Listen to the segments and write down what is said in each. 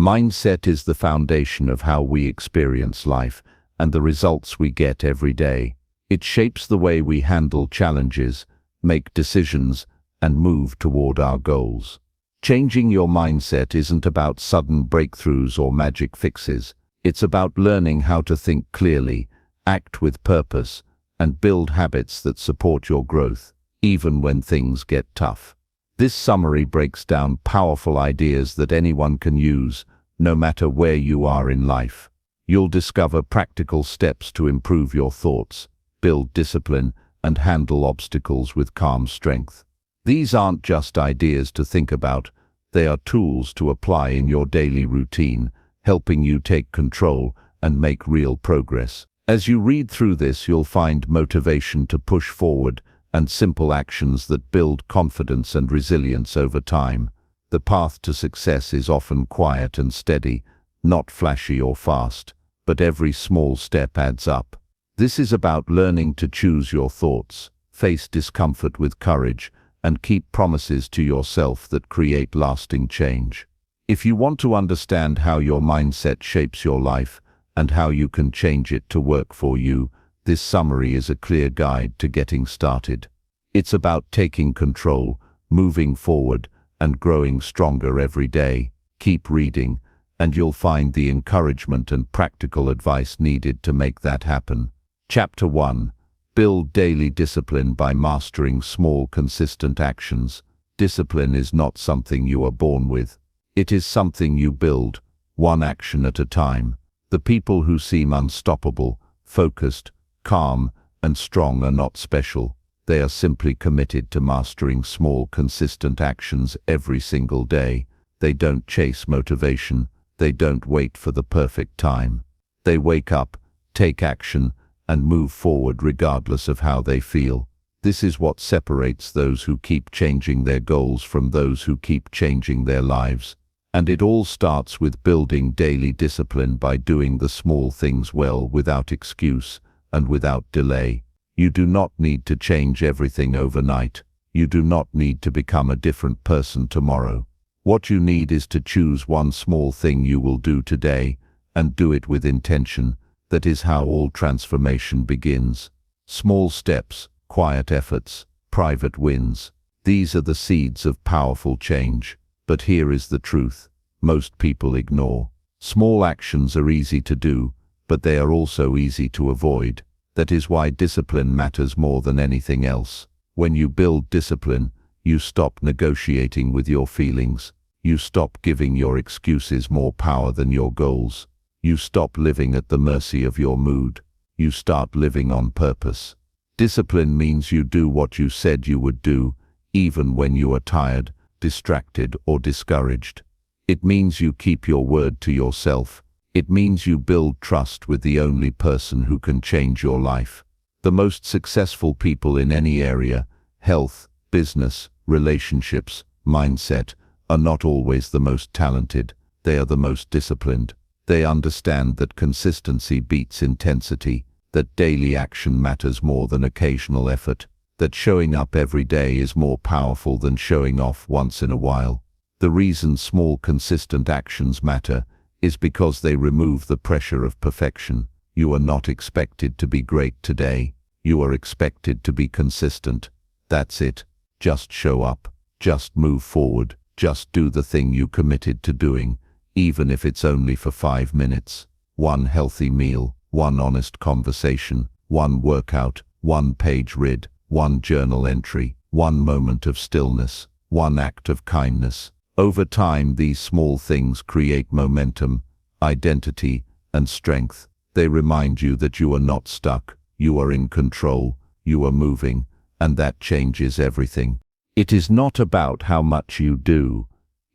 Mindset is the foundation of how we experience life and the results we get every day. It shapes the way we handle challenges, make decisions, and move toward our goals. Changing your mindset isn't about sudden breakthroughs or magic fixes. It's about learning how to think clearly, act with purpose, and build habits that support your growth, even when things get tough. This summary breaks down powerful ideas that anyone can use, no matter where you are in life. You'll discover practical steps to improve your thoughts, build discipline, and handle obstacles with calm strength. These aren't just ideas to think about, they are tools to apply in your daily routine, helping you take control and make real progress. As you read through this, you'll find motivation to push forward and simple actions that build confidence and resilience over time. The path to success is often quiet and steady, not flashy or fast, but every small step adds up. This is about learning to choose your thoughts, face discomfort with courage, and keep promises to yourself that create lasting change. If you want to understand how your mindset shapes your life and how you can change it to work for you, this summary is a clear guide to getting started. It's about taking control, moving forward, and growing stronger every day. Keep reading, and you'll find the encouragement and practical advice needed to make that happen. Chapter 1. Build daily discipline by mastering small, consistent actions. Discipline is not something you are born with. It is something you build, one action at a time. The people who seem unstoppable, focused, calm, and strong are not special. They are simply committed to mastering small, consistent actions every single day. They don't chase motivation. They don't wait for the perfect time. They wake up, take action, and move forward regardless of how they feel. This is what separates those who keep changing their goals from those who keep changing their lives. And it all starts with building daily discipline by doing the small things well without excuse and without delay. You do not need to change everything overnight. You do not need to become a different person tomorrow. What you need is to choose one small thing you will do today and do it with intention. That is how all transformation begins. Small steps, quiet efforts, private wins. These are the seeds of powerful change. But here is the truth. Most people ignore. Small actions are easy to do, but they are also easy to avoid. That is why discipline matters more than anything else. When you build discipline, you stop negotiating with your feelings. You stop giving your excuses more power than your goals. You stop living at the mercy of your mood. You start living on purpose. Discipline means you do what you said you would do, even when you are tired, distracted, or discouraged. It means you keep your word to yourself. It means you build trust with the only person who can change your life. The most successful people in any area, health, business, relationships, mindset, are not always the most talented. They are the most disciplined. They understand that consistency beats intensity, that daily action matters more than occasional effort, that showing up every day is more powerful than showing off once in a while. The reason small, consistent actions matter is because they remove the pressure of perfection. You are not expected to be great today. You are expected to be consistent. That's it. Just show up. Just move forward. Just do the thing you committed to doing, even if it's only for 5 minutes. One healthy meal, one honest conversation, one workout, one page read, one journal entry, one moment of stillness, one act of kindness. Over time, these small things create momentum, identity, and strength. They remind you that you are not stuck, you are in control, you are moving, and that changes everything. It is not about how much you do.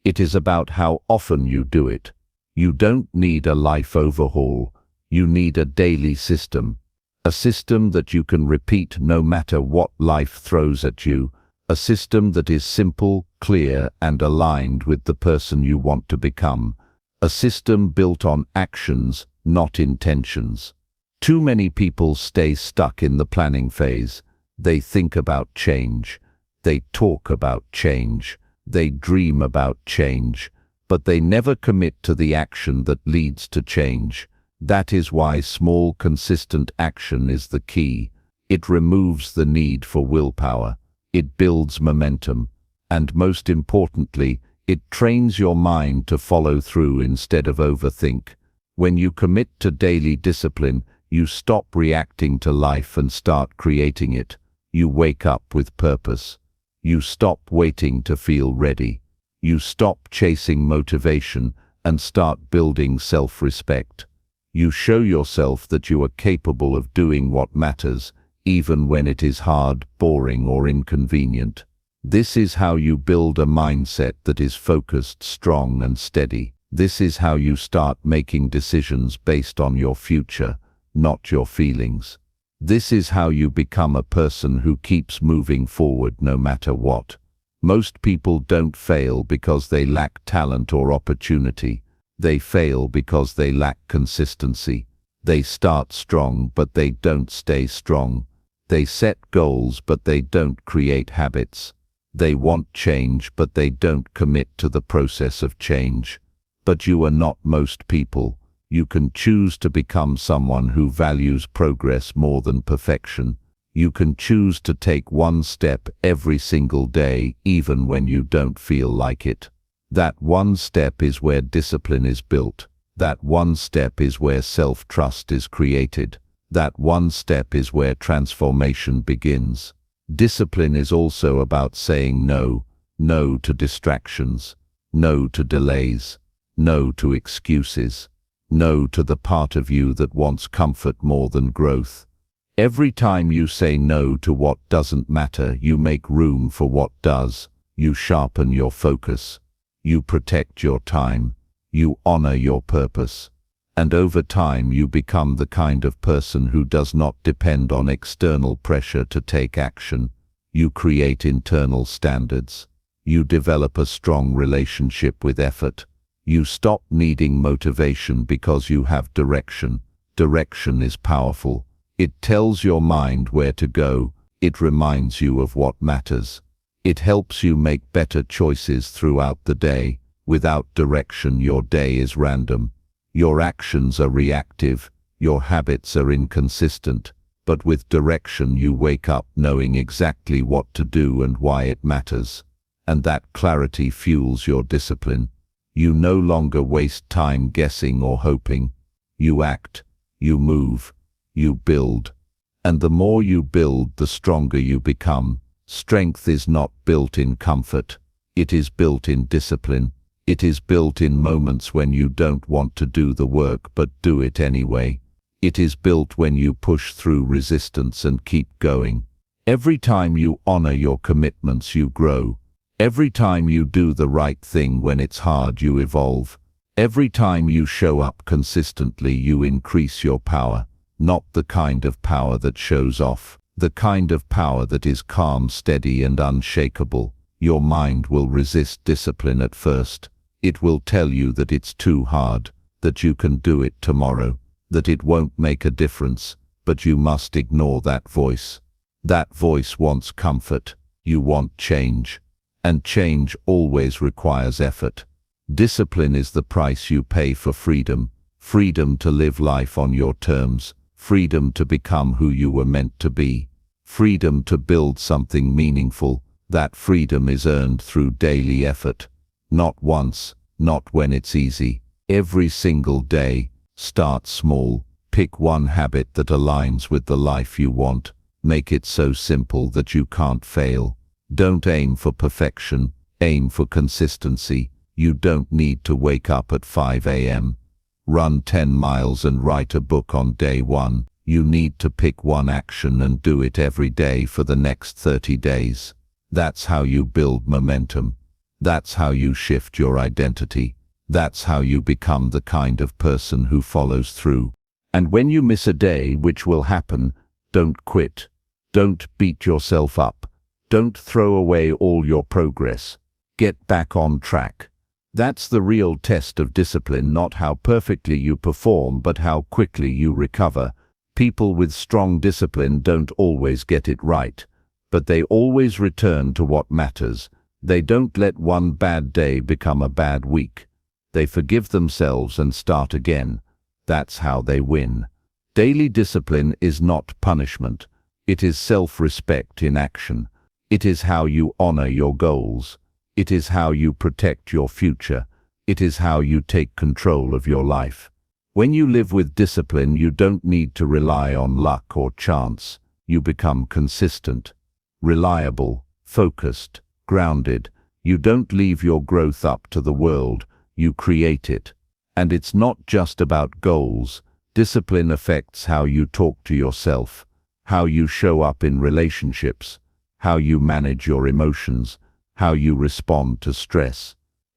It is about how often you do it. You don't need a life overhaul. You need a daily system. A system that you can repeat no matter what life throws at you. A system that is simple, clear, and aligned with the person you want to become. A system built on actions, not intentions. Too many people stay stuck in the planning phase. They think about change. They talk about change. They dream about change. but they never commit to the action that leads to change. That is why small, consistent action is the key. It removes the need for willpower. It builds momentum. And most importantly, it trains your mind to follow through instead of overthink. When you commit to daily discipline, you stop reacting to life and start creating it. You wake up with purpose. You stop waiting to feel ready. You stop chasing motivation and start building self-respect. You show yourself that you are capable of doing what matters, even when it is hard, boring, or inconvenient. This is how you build a mindset that is focused, strong, and steady. This is how you start making decisions based on your future, not your feelings. This is how you become a person who keeps moving forward no matter what. Most people don't fail because they lack talent or opportunity. They fail because they lack consistency. They start strong, but they don't stay strong. They set goals, but they don't create habits. They want change, but they don't commit to the process of change. But you are not most people. You can choose to become someone who values progress more than perfection. You can choose to take one step every single day, even when you don't feel like it. That one step is where discipline is built. That one step is where self-trust is created. That one step is where transformation begins. Discipline is also about saying no. No to distractions. No to delays. No to excuses. No to the part of you that wants comfort more than growth. Every time you say no to what doesn't matter, you make room for what does. You sharpen your focus. You protect your time. You honor your purpose. And over time you become the kind of person who does not depend on external pressure to take action. You create internal standards. You develop a strong relationship with effort. You stop needing motivation because you have direction. Direction is powerful. It tells your mind where to go. It reminds you of what matters. It helps you make better choices throughout the day. Without direction, your day is random. Your actions are reactive. Your habits are inconsistent. But with direction, you wake up knowing exactly what to do and why it matters. And that clarity fuels your discipline. You no longer waste time guessing or hoping. You act. You move. You build. And the more you build, the stronger you become. Strength is not built in comfort. It is built in discipline. It is built in moments when you don't want to do the work but do it anyway. It is built when you push through resistance and keep going. Every time you honor your commitments, you grow. Every time you do the right thing when it's hard, you evolve. Every time you show up consistently, you increase your power. Not the kind of power that shows off. The kind of power that is calm, steady, and unshakable. Your mind will resist discipline at first. It will tell you that it's too hard, that you can do it tomorrow, that it won't make a difference, but you must ignore that voice. That voice wants comfort. You want change. And change always requires effort. Discipline is the price you pay for freedom. Freedom to live life on your terms. Freedom to become who you were meant to be. Freedom to build something meaningful. That freedom is earned through daily effort. Not once, not when it's easy. Every single day. Start small. Pick one habit that aligns with the life you want. Make it so simple that you can't fail. Don't aim for perfection. Aim for consistency. You don't need to wake up at 5 a.m. Run 10 miles and write a book on day one. You need to pick one action and do it every day for the next 30 days. That's how you build momentum. That's how you shift your identity. That's how you become the kind of person who follows through. And when you miss a day, which will happen, don't quit. Don't beat yourself up. Don't throw away all your progress. Get back on track. That's the real test of discipline, not how perfectly you perform, but how quickly you recover. People with strong discipline don't always get it right, but they always return to what matters. They don't let one bad day become a bad week. They forgive themselves and start again. That's how they win. Daily discipline is not punishment. It is self-respect in action. It is how you honor your goals. It is how you protect your future. It is how you take control of your life. When you live with discipline, you don't need to rely on luck or chance. You become consistent, reliable, focused, grounded. You don't leave your growth up to the world. You create it. And it's not just about goals. Discipline affects how you talk to yourself, how you show up in relationships, how you manage your emotions, how you respond to stress.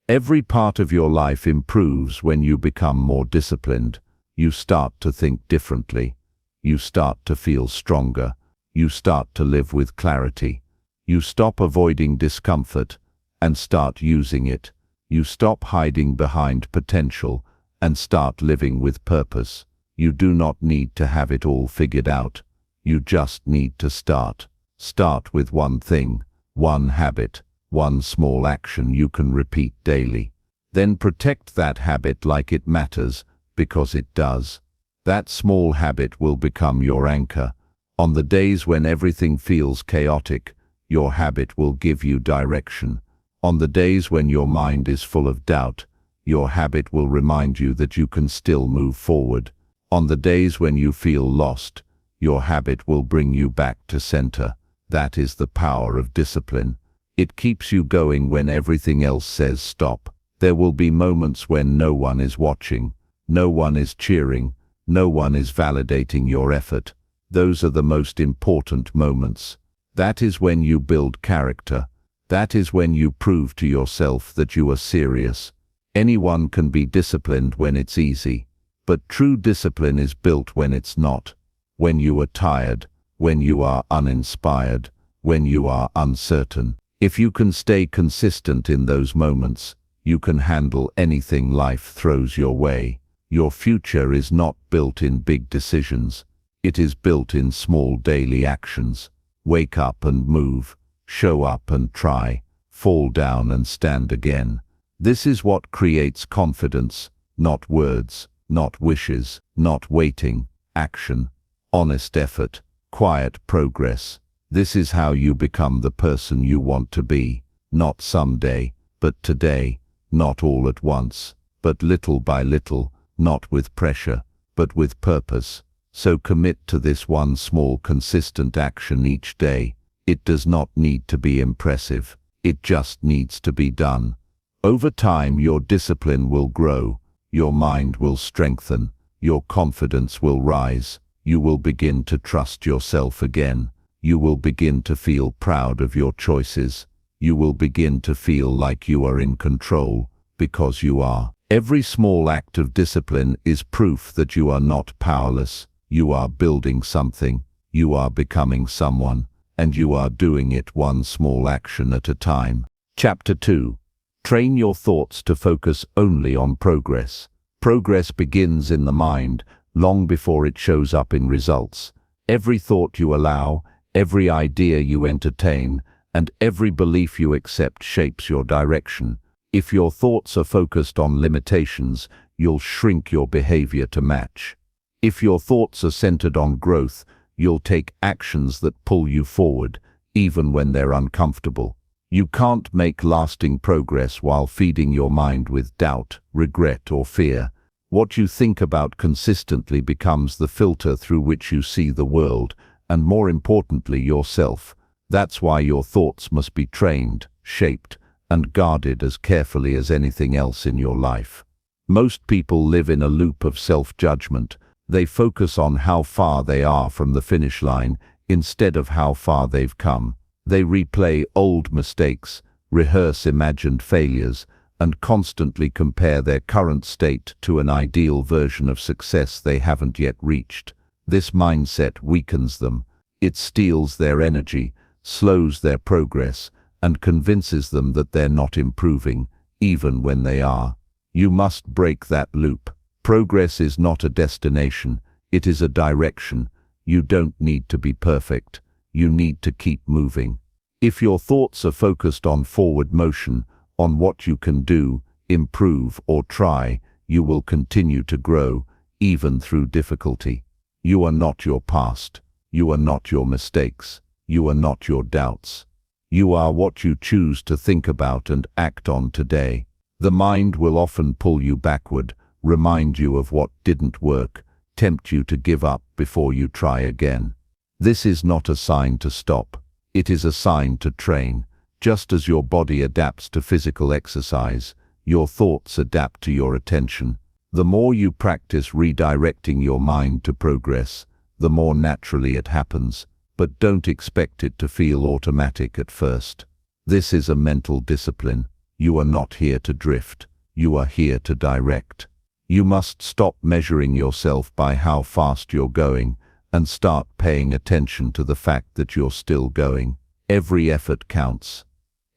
Every part of your life improves when you become more disciplined. You start to think differently. You start to feel stronger. You start to live with clarity. You stop avoiding discomfort and start using it. You stop hiding behind potential and start living with purpose. You do not need to have it all figured out. You just need to start. Start with one thing, one habit, one small action you can repeat daily. Then protect that habit like it matters, because it does. That small habit will become your anchor. On the days when everything feels chaotic, your habit will give you direction. On the days when your mind is full of doubt, your habit will remind you that you can still move forward. On the days when you feel lost, your habit will bring you back to center. That is the power of discipline. It keeps you going when everything else says stop. There will be moments when no one is watching, no one is cheering, no one is validating your effort. Those are the most important moments. That is when you build character. That is when you prove to yourself that you are serious. Anyone can be disciplined when it's easy, but true discipline is built when it's not. When you are tired, when you are uninspired, when you are uncertain. If you can stay consistent in those moments, you can handle anything life throws your way. Your future is not built in big decisions. It is built in small daily actions. Wake up and move. Show up and try. Fall down and stand again. This is what creates confidence, not words, not wishes, not waiting, action, honest effort, quiet progress. This is how you become the person you want to be, not someday, but today, not all at once, but little by little, not with pressure, but with purpose. So commit to this one small consistent action each day. It does not need to be impressive. It just needs to be done. Over time, your discipline will grow, your mind will strengthen, your confidence will rise, you will begin to trust yourself again, you will begin to feel proud of your choices, you will begin to feel like you are in control, because you are. Every small act of discipline is proof that you are not powerless, you are building something, you are becoming someone, and you are doing it one small action at a time. Chapter 2. Train your thoughts to focus only on progress. Progress begins in the mind, long before it shows up in results. Every thought you allow, every idea you entertain, and every belief you accept shapes your direction. If your thoughts are focused on limitations, you'll shrink your behavior to match. If your thoughts are centered on growth, you'll take actions that pull you forward, even when they're uncomfortable. You can't make lasting progress while feeding your mind with doubt, regret, or fear. What you think about consistently becomes the filter through which you see the world, and more importantly, yourself. That's why your thoughts must be trained, shaped, and guarded as carefully as anything else in your life. Most people live in a loop of self-judgment. They focus on how far they are from the finish line instead of how far they've come. They replay old mistakes, rehearse imagined failures, and constantly compare their current state to an ideal version of success they haven't yet reached. This mindset weakens them. It steals their energy, slows their progress, and convinces them that they're not improving, even when they are. You must break that loop. Progress is not a destination, it is a direction. You don't need to be perfect. You need to keep moving. If your thoughts are focused on forward motion, on what you can do, improve, or try, you will continue to grow, even through difficulty. You are not your past. You are not your mistakes. You are not your doubts. You are what you choose to think about and act on today. The mind will often pull you backward, remind you of what didn't work, tempt you to give up before you try again. This is not a sign to stop. It is a sign to train. Just as your body adapts to physical exercise, your thoughts adapt to your attention. The more you practice redirecting your mind to progress, the more naturally it happens, but don't expect it to feel automatic at first. This is a mental discipline. You are not here to drift. You are here to direct. You must stop measuring yourself by how fast you're going and start paying attention to the fact that you're still going. Every effort counts.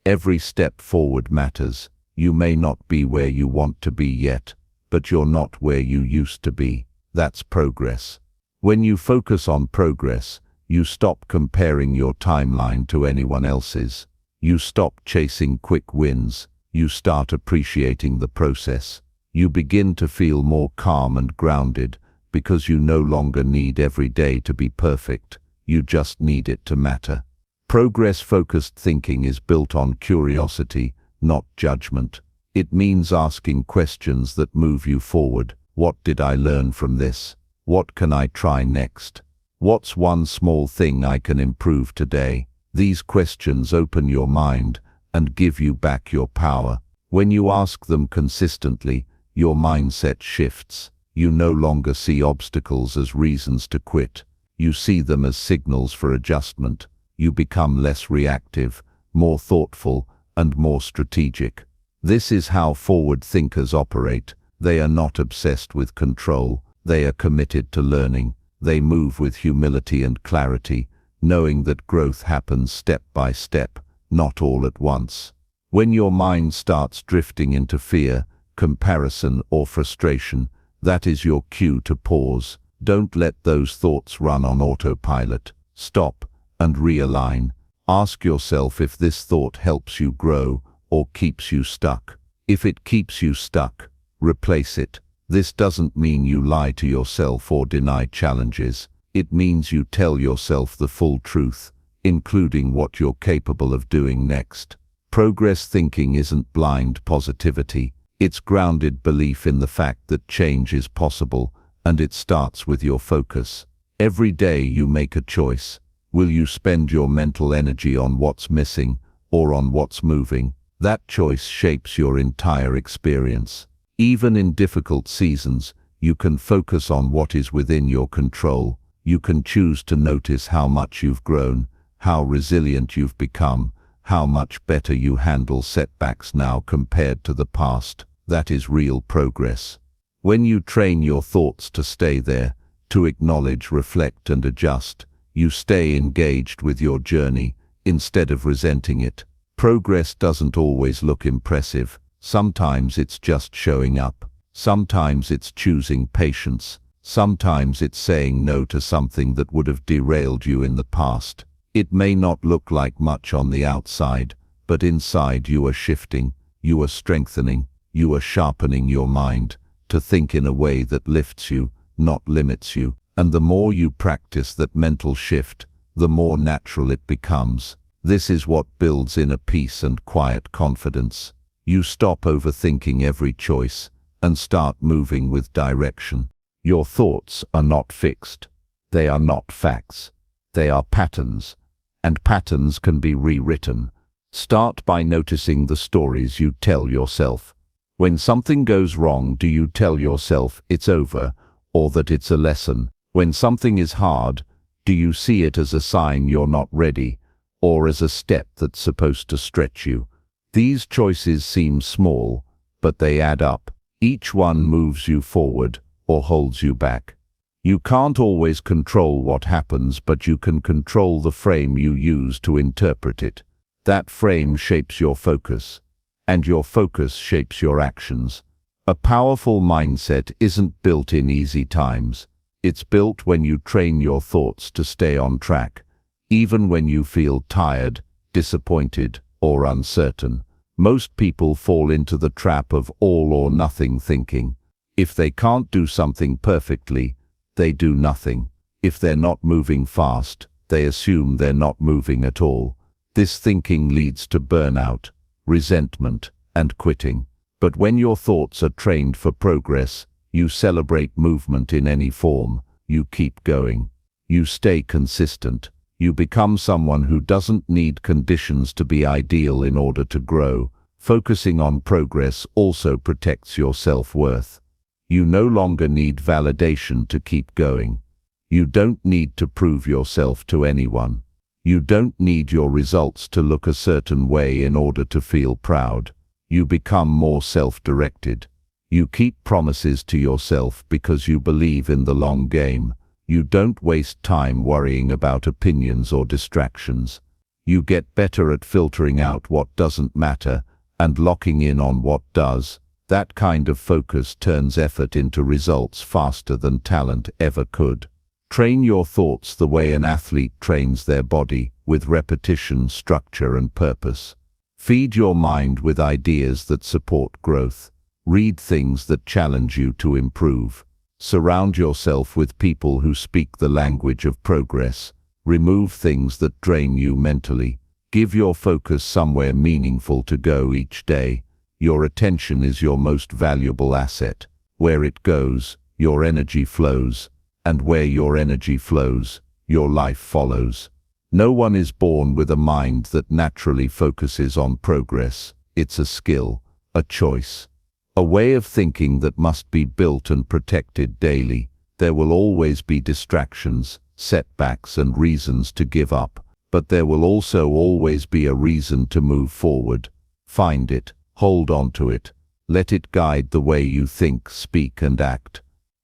Every step forward matters. You may not be where you want to be yet, but you're not where you used to be. That's progress. When you focus on progress, you stop comparing your timeline to anyone else's. You stop chasing quick wins. You start appreciating the process. You begin to feel more calm and grounded because you no longer need every day to be perfect. You just need it to matter. Progress-focused thinking is built on curiosity, not judgment. It means asking questions that move you forward. What did I learn from this? What can I try next? What's one small thing I can improve today? These questions open your mind and give you back your power. When you ask them consistently, your mindset shifts. You no longer see obstacles as reasons to quit. You see them as signals for adjustment. You become less reactive, more thoughtful, and more strategic. This is how forward thinkers operate. They are not obsessed with control. They are committed to learning. They move with humility and clarity, knowing that growth happens step by step, not all at once. When your mind starts drifting into fear, comparison, or frustration, that is your cue to pause. Don't let those thoughts run on autopilot. Stop and realign. Ask yourself if this thought helps you grow or keeps you stuck. If it keeps you stuck, replace it. This doesn't mean you lie to yourself or deny challenges. It means you tell yourself the full truth, including what you're capable of doing next. Progress thinking isn't blind positivity. It's grounded belief in the fact that change is possible, and it starts with your focus. Every day you make a choice. Will you spend your mental energy on what's missing or on what's moving? That choice shapes your entire experience. Even in difficult seasons, you can focus on what is within your control. You can choose to notice how much you've grown, how resilient you've become, how much better you handle setbacks now compared to the past. That is real progress. When you train your thoughts to stay there, to acknowledge, reflect, and adjust, you stay engaged with your journey instead of resenting it. Progress doesn't always look impressive. Sometimes it's just showing up. Sometimes it's choosing patience. Sometimes it's saying no to something that would have derailed you in the past. It may not look like much on the outside, but inside you are shifting, you are strengthening, you are sharpening your mind to think in a way that lifts you, not limits you. And the more you practice that mental shift, the more natural it becomes. This is what builds inner peace and quiet confidence. You stop overthinking every choice and start moving with direction. Your thoughts are not fixed. They are not facts. They are patterns, and patterns can be rewritten. Start by noticing the stories you tell yourself. When something goes wrong, do you tell yourself it's over or that it's a lesson? When something is hard, do you see it as a sign you're not ready or as a step that's supposed to stretch you? These choices seem small, but they add up. Each one moves you forward or holds you back. You can't always control what happens, but you can control the frame you use to interpret it. That frame shapes your focus, and your focus shapes your actions. A powerful mindset isn't built in easy times. It's built when you train your thoughts to stay on track, even when you feel tired, disappointed, or uncertain. Most people fall into the trap of all or nothing thinking. If they can't do something perfectly, they do nothing. If they're not moving fast, they assume they're not moving at all. This thinking leads to burnout, resentment, and quitting. But when your thoughts are trained for progress, you celebrate movement in any form, you keep going. You stay consistent. You become someone who doesn't need conditions to be ideal in order to grow. Focusing on progress also protects your self-worth. You no longer need validation to keep going. You don't need to prove yourself to anyone. You don't need your results to look a certain way in order to feel proud. You become more self-directed. You keep promises to yourself because you believe in the long game. You don't waste time worrying about opinions or distractions. You get better at filtering out what doesn't matter and locking in on what does. That kind of focus turns effort into results faster than talent ever could. Train your thoughts the way an athlete trains their body, with repetition, structure, and purpose. Feed your mind with ideas that support growth. Read things that challenge you to improve. Surround yourself with people who speak the language of progress. Remove things that drain you mentally. Give your focus somewhere meaningful to go each day. Your attention is your most valuable asset. Where it goes, your energy flows. And where your energy flows, your life follows. No one is born with a mind that naturally focuses on progress. It's a skill, a choice, a way of thinking that must be built and protected daily. There will always be distractions, setbacks, and reasons to give up, but there will also always be a reason to move forward. Find it, hold on to it, let it guide the way you think, speak, and act.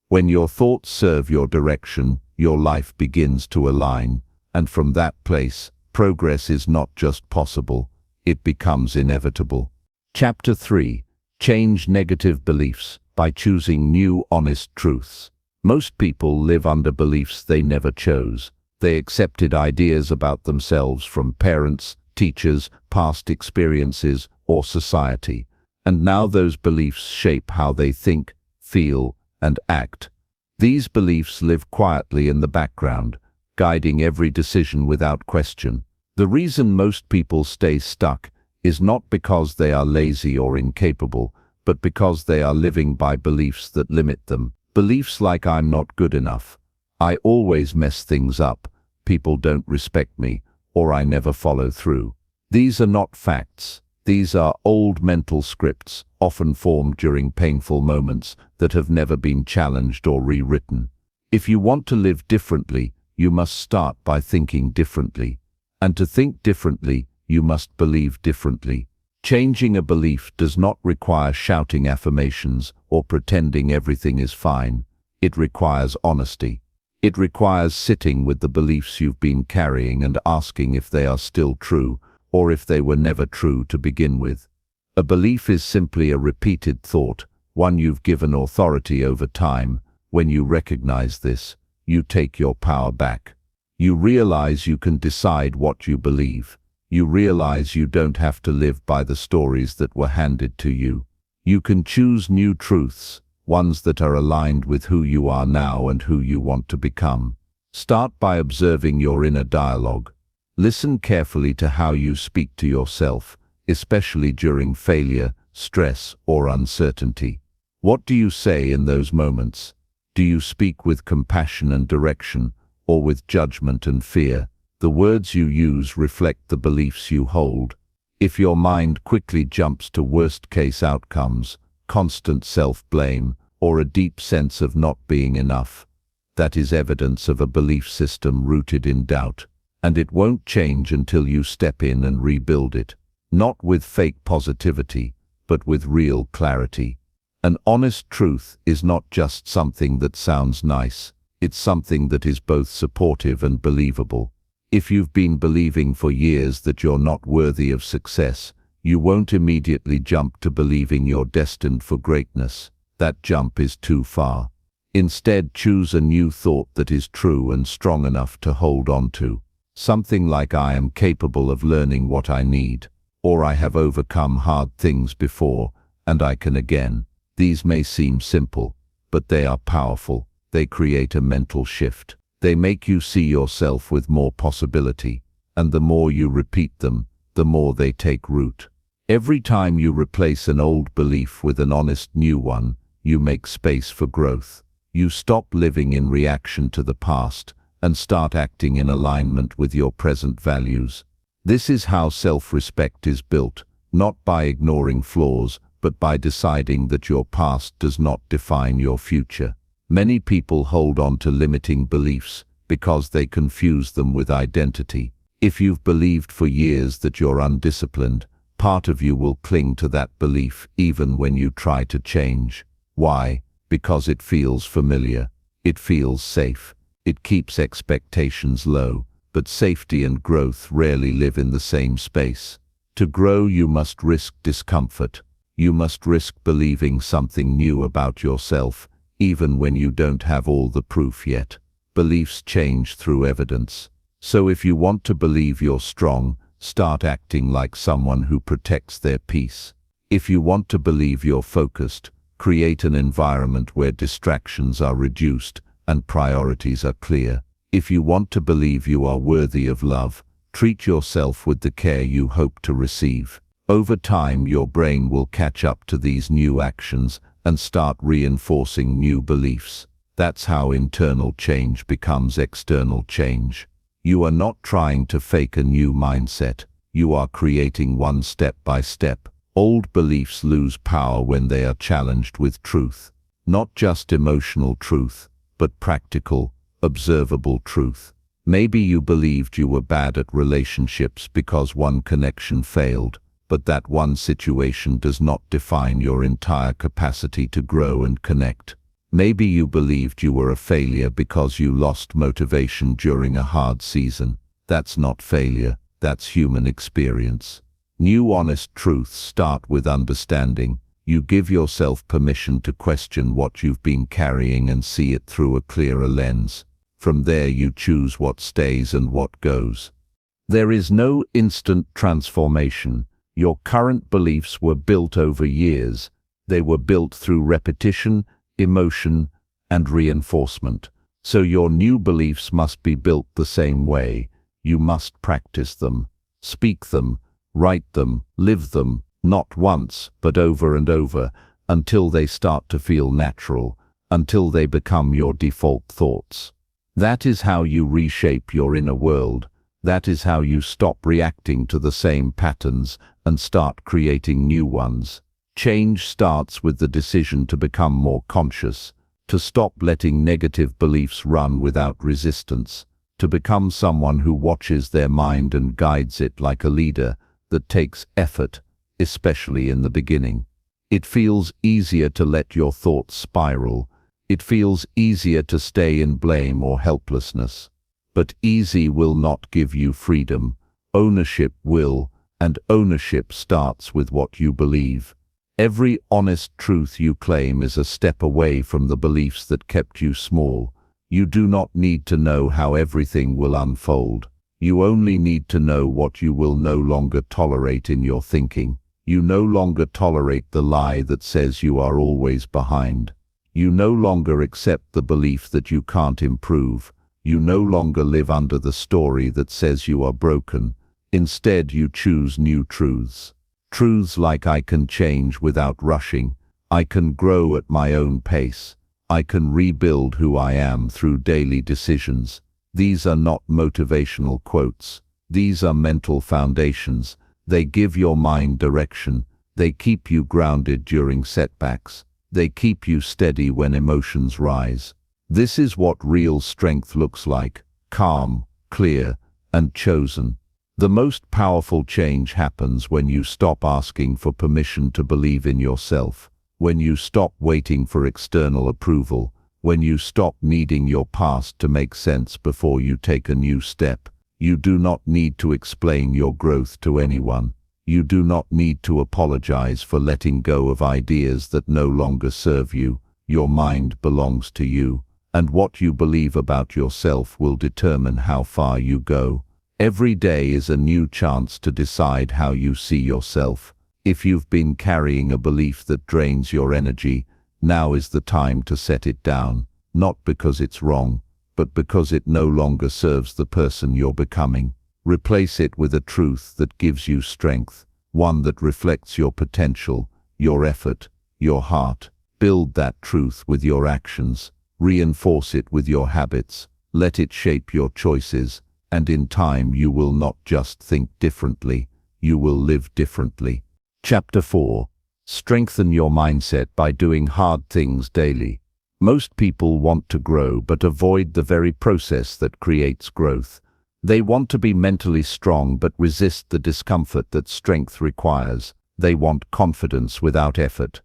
When your thoughts serve your direction, your life begins to align, and from that place, progress is not just possible, it becomes inevitable. Chapter 3. Change negative beliefs by choosing new, honest truths. Most people live under beliefs they never chose. They accepted ideas about themselves from parents, teachers, past experiences, or society. And now those beliefs shape how they think, feel, and act. These beliefs live quietly in the background, guiding every decision without question. The reason most people stay stuck is not because they are lazy or incapable, but because they are living by beliefs that limit them. Beliefs like I'm not good enough, I always mess things up, people don't respect me, or I never follow through. These are not facts. These are old mental scripts, often formed during painful moments that have never been challenged or rewritten. If you want to live differently, you must start by thinking differently. And to think differently, you must believe differently. Changing a belief does not require shouting affirmations or pretending everything is fine. It requires honesty. It requires sitting with the beliefs you've been carrying and asking if they are still true, or if they were never true to begin with. A belief is simply a repeated thought, one you've given authority over time. When you recognize this, you take your power back. You realize you can decide what you believe. You realize you don't have to live by the stories that were handed to you. You can choose new truths, ones that are aligned with who you are now and who you want to become. Start by observing your inner dialogue. Listen carefully to how you speak to yourself, especially during failure, stress, or uncertainty. What do you say in those moments? Do you speak with compassion and direction, or with judgment and fear? The words you use reflect the beliefs you hold. If your mind quickly jumps to worst-case outcomes, constant self-blame, or a deep sense of not being enough, that is evidence of a belief system rooted in doubt. And it won't change until you step in and rebuild it. Not with fake positivity, but with real clarity. An honest truth is not just something that sounds nice. It's something that is both supportive and believable. If you've been believing for years that you're not worthy of success, you won't immediately jump to believing you're destined for greatness. That jump is too far. Instead, choose a new thought that is true and strong enough to hold on to. Something like I am capable of learning what I need, or I have overcome hard things before, and I can again. These may seem simple, but they are powerful. They create a mental shift. They make you see yourself with more possibility, and the more you repeat them, the more they take root. Every time you replace an old belief with an honest new one, you make space for growth. You stop living in reaction to the past and start acting in alignment with your present values. This is how self-respect is built, not by ignoring flaws, but by deciding that your past does not define your future. Many people hold on to limiting beliefs because they confuse them with identity. If you've believed for years that you're undisciplined, part of you will cling to that belief even when you try to change. Why? Because it feels familiar. It feels safe. It keeps expectations low, but safety and growth rarely live in the same space. To grow, you must risk discomfort. You must risk believing something new about yourself, even when you don't have all the proof yet. Beliefs change through evidence. So if you want to believe you're strong, start acting like someone who protects their peace. If you want to believe you're focused, create an environment where distractions are reduced and priorities are clear. If you want to believe you are worthy of love, treat yourself with the care you hope to receive. Over time, your brain will catch up to these new actions and start reinforcing new beliefs. That's how internal change becomes external change. You are not trying to fake a new mindset. You are creating one step by step. Old beliefs lose power when they are challenged with truth. Not just emotional truth, but practical, observable truth. Maybe you believed you were bad at relationships because one connection failed, but that one situation does not define your entire capacity to grow and connect. Maybe you believed you were a failure because you lost motivation during a hard season. That's not failure, that's human experience. New honest truths start with understanding. You give yourself permission to question what you've been carrying and see it through a clearer lens. From there you choose what stays and what goes. There is no instant transformation. Your current beliefs were built over years. They were built through repetition, emotion, and reinforcement. So your new beliefs must be built the same way. You must practice them, speak them, write them, live them, not once, but over and over, until they start to feel natural, until they become your default thoughts. That is how you reshape your inner world. That is how you stop reacting to the same patterns and start creating new ones. Change starts with the decision to become more conscious, to stop letting negative beliefs run without resistance, to become someone who watches their mind and guides it like a leader. That takes effort, especially in the beginning. It feels easier to let your thoughts spiral. It feels easier to stay in blame or helplessness. But easy will not give you freedom. Ownership will, and ownership starts with what you believe. Every honest truth you claim is a step away from the beliefs that kept you small. You do not need to know how everything will unfold. You only need to know what you will no longer tolerate in your thinking. You no longer tolerate the lie that says you are always behind. You no longer accept the belief that you can't improve. You no longer live under the story that says you are broken. Instead, you choose new truths. Truths like I can change without rushing. I can grow at my own pace. I can rebuild who I am through daily decisions. These are not motivational quotes. These are mental foundations. They give your mind direction. They keep you grounded during setbacks. They keep you steady when emotions rise. This is what real strength looks like: calm, clear, and chosen. The most powerful change happens when you stop asking for permission to believe in yourself, when you stop waiting for external approval, when you stop needing your past to make sense before you take a new step. You do not need to explain your growth to anyone. You do not need to apologize for letting go of ideas that no longer serve you. Your mind belongs to you, and what you believe about yourself will determine how far you go. Every day is a new chance to decide how you see yourself. If you've been carrying a belief that drains your energy, now is the time to set it down, not because it's wrong, but because it no longer serves the person you're becoming. Replace it with a truth that gives you strength, one that reflects your potential, your effort, your heart. Build that truth with your actions. Reinforce it with your habits. Let it shape your choices, and in time you will not just think differently, you will live differently. Chapter 4. Strengthen your mindset by doing hard things daily. Most people want to grow but avoid the very process that creates growth. They want to be mentally strong but resist the discomfort that strength requires. They want confidence without effort,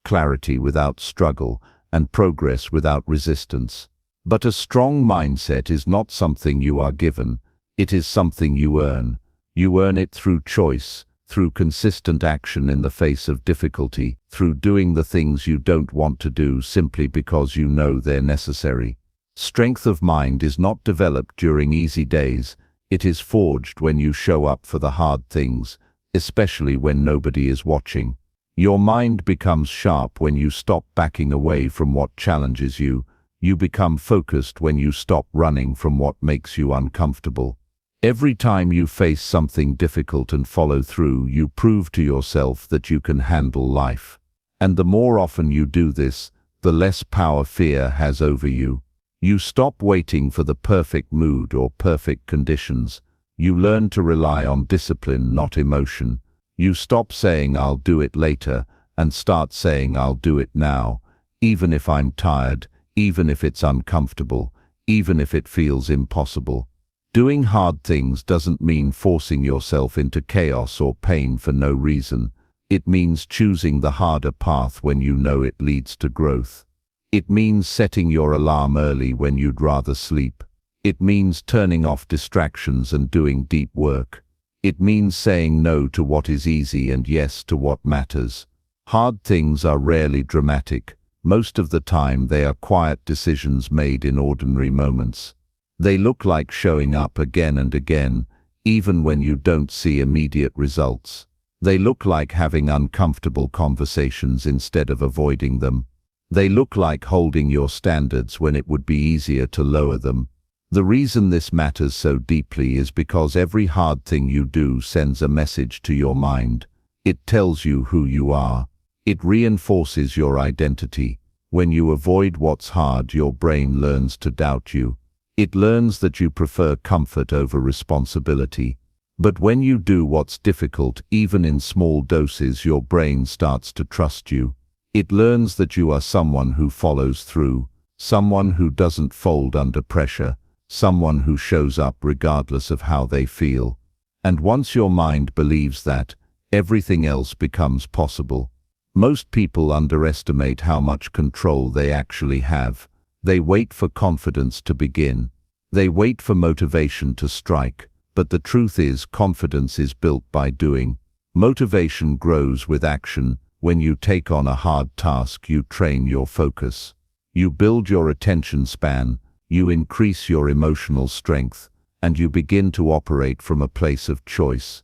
clarity without struggle, and progress without resistance. But a strong mindset is not something you are given. It is something you earn. You earn it through choice, through consistent action in the face of difficulty, through doing the things you don't want to do simply because you know they're necessary. Strength of mind is not developed during easy days. It is forged when you show up for the hard things, especially when nobody is watching. Your mind becomes sharp when you stop backing away from what challenges you. You become focused when you stop running from what makes you uncomfortable. Every time you face something difficult and follow through, you prove to yourself that you can handle life. And the more often you do this, the less power fear has over you. You stop waiting for the perfect mood or perfect conditions. You learn to rely on discipline, not emotion. You stop saying, "I'll do it later," and start saying, "I'll do it now, even if I'm tired, even if it's uncomfortable, even if it feels impossible." Doing hard things doesn't mean forcing yourself into chaos or pain for no reason. It means choosing the harder path when you know it leads to growth. It means setting your alarm early when you'd rather sleep. It means turning off distractions and doing deep work. It means saying no to what is easy and yes to what matters. Hard things are rarely dramatic. Most of the time they are quiet decisions made in ordinary moments. They look like showing up again and again, even when you don't see immediate results. They look like having uncomfortable conversations instead of avoiding them. They look like holding your standards when it would be easier to lower them. The reason this matters so deeply is because every hard thing you do sends a message to your mind. It tells you who you are. It reinforces your identity. When you avoid what's hard, your brain learns to doubt you. It learns that you prefer comfort over responsibility. But when you do what's difficult, even in small doses, your brain starts to trust you. It learns that you are someone who follows through, someone who doesn't fold under pressure, someone who shows up regardless of how they feel. And once your mind believes that, everything else becomes possible. Most people underestimate how much control they actually have. They wait for confidence to begin. They wait for motivation to strike. But the truth is, confidence is built by doing. Motivation grows with action. When you take on a hard task, you train your focus. You build your attention span. You increase your emotional strength. And you begin to operate from a place of choice,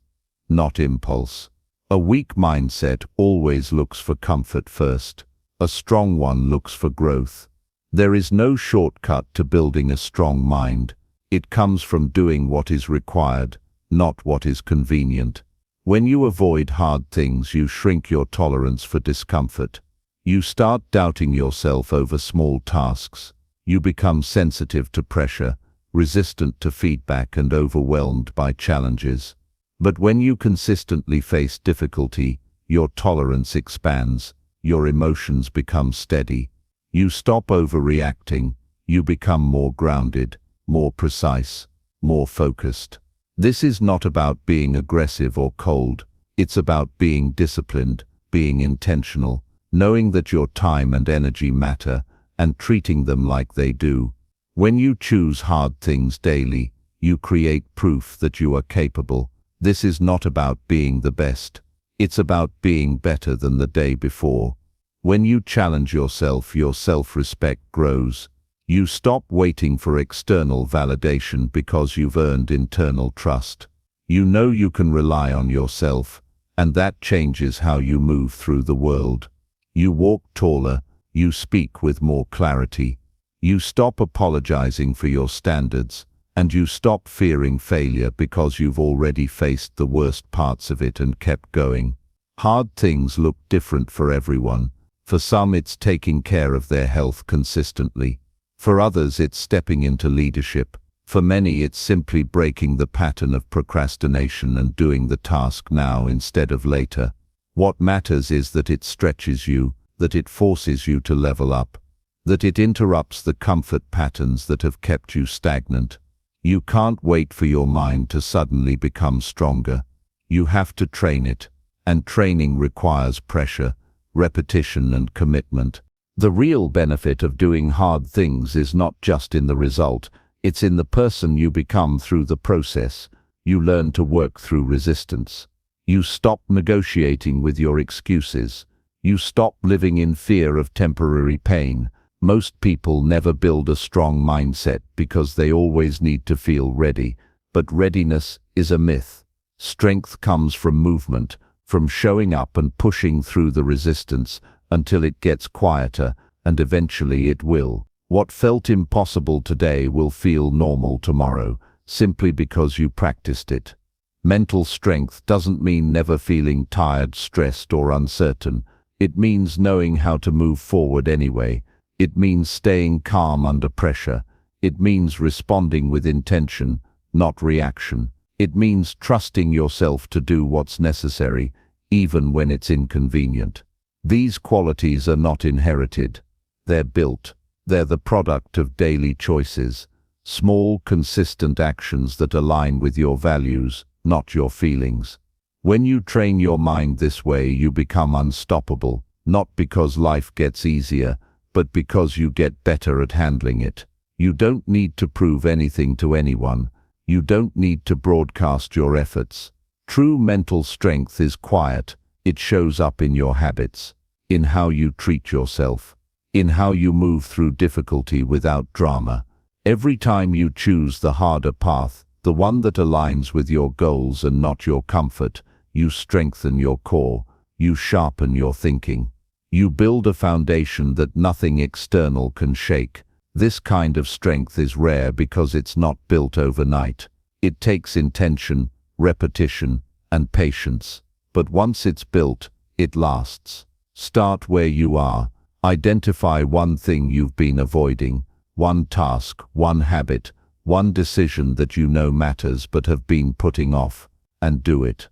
not impulse. A weak mindset always looks for comfort first. A strong one looks for growth. There is no shortcut to building a strong mind. It comes from doing what is required, not what is convenient. When you avoid hard things, you shrink your tolerance for discomfort. You start doubting yourself over small tasks. You become sensitive to pressure, resistant to feedback, and overwhelmed by challenges. But when you consistently face difficulty, your tolerance expands, your emotions become steady. You stop overreacting, you become more grounded, more precise, more focused. This is not about being aggressive or cold. It's about being disciplined, being intentional, knowing that your time and energy matter, and treating them like they do. When you choose hard things daily, you create proof that you are capable. This is not about being the best. It's about being better than the day before. When you challenge yourself, your self-respect grows. You stop waiting for external validation because you've earned internal trust. You know you can rely on yourself, and that changes how you move through the world. You walk taller, you speak with more clarity. You stop apologizing for your standards, and you stop fearing failure because you've already faced the worst parts of it and kept going. Hard things look different for everyone. For some, it's taking care of their health consistently. For others, it's stepping into leadership. For many, it's simply breaking the pattern of procrastination and doing the task now instead of later. What matters is that it stretches you, that it forces you to level up, that it interrupts the comfort patterns that have kept you stagnant. You can't wait for your mind to suddenly become stronger. You have to train it, and training requires pressure, repetition, and commitment. The real benefit of doing hard things is not just in the result, it's in the person you become through the process. You learn to work through resistance. You stop negotiating with your excuses. You stop living in fear of temporary pain. Most people never build a strong mindset because they always need to feel ready, but readiness is a myth. Strength comes from movement, from showing up and pushing through the resistance until it gets quieter, and eventually it will. What felt impossible today will feel normal tomorrow, simply because you practiced it. Mental strength doesn't mean never feeling tired, stressed, or uncertain. It means knowing how to move forward anyway. It means staying calm under pressure. It means responding with intention, not reaction. It means trusting yourself to do what's necessary, even when it's inconvenient. These qualities are not inherited. They're built. They're the product of daily choices, small, consistent actions that align with your values, not your feelings. When you train your mind this way, you become unstoppable, not because life gets easier, but because you get better at handling it. You don't need to prove anything to anyone. You don't need to broadcast your efforts. True mental strength is quiet. It shows up in your habits, in how you treat yourself, in how you move through difficulty without drama. Every time you choose the harder path, the one that aligns with your goals and not your comfort, you strengthen your core, you sharpen your thinking. You build a foundation that nothing external can shake. This kind of strength is rare because it's not built overnight. It takes intention, repetition, and patience. But once it's built, it lasts. Start where you are. Identify one thing you've been avoiding, one task, one habit, one decision that you know matters but have been putting off, and do it.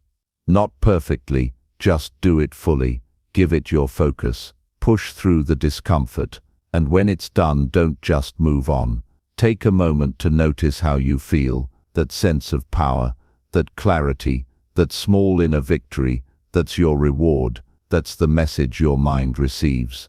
Not perfectly, just do it fully. Give it your focus. Push through the discomfort. And when it's done, don't just move on. Take a moment to notice how you feel, that sense of power, that clarity, that small inner victory. That's your reward. That's the message your mind receives.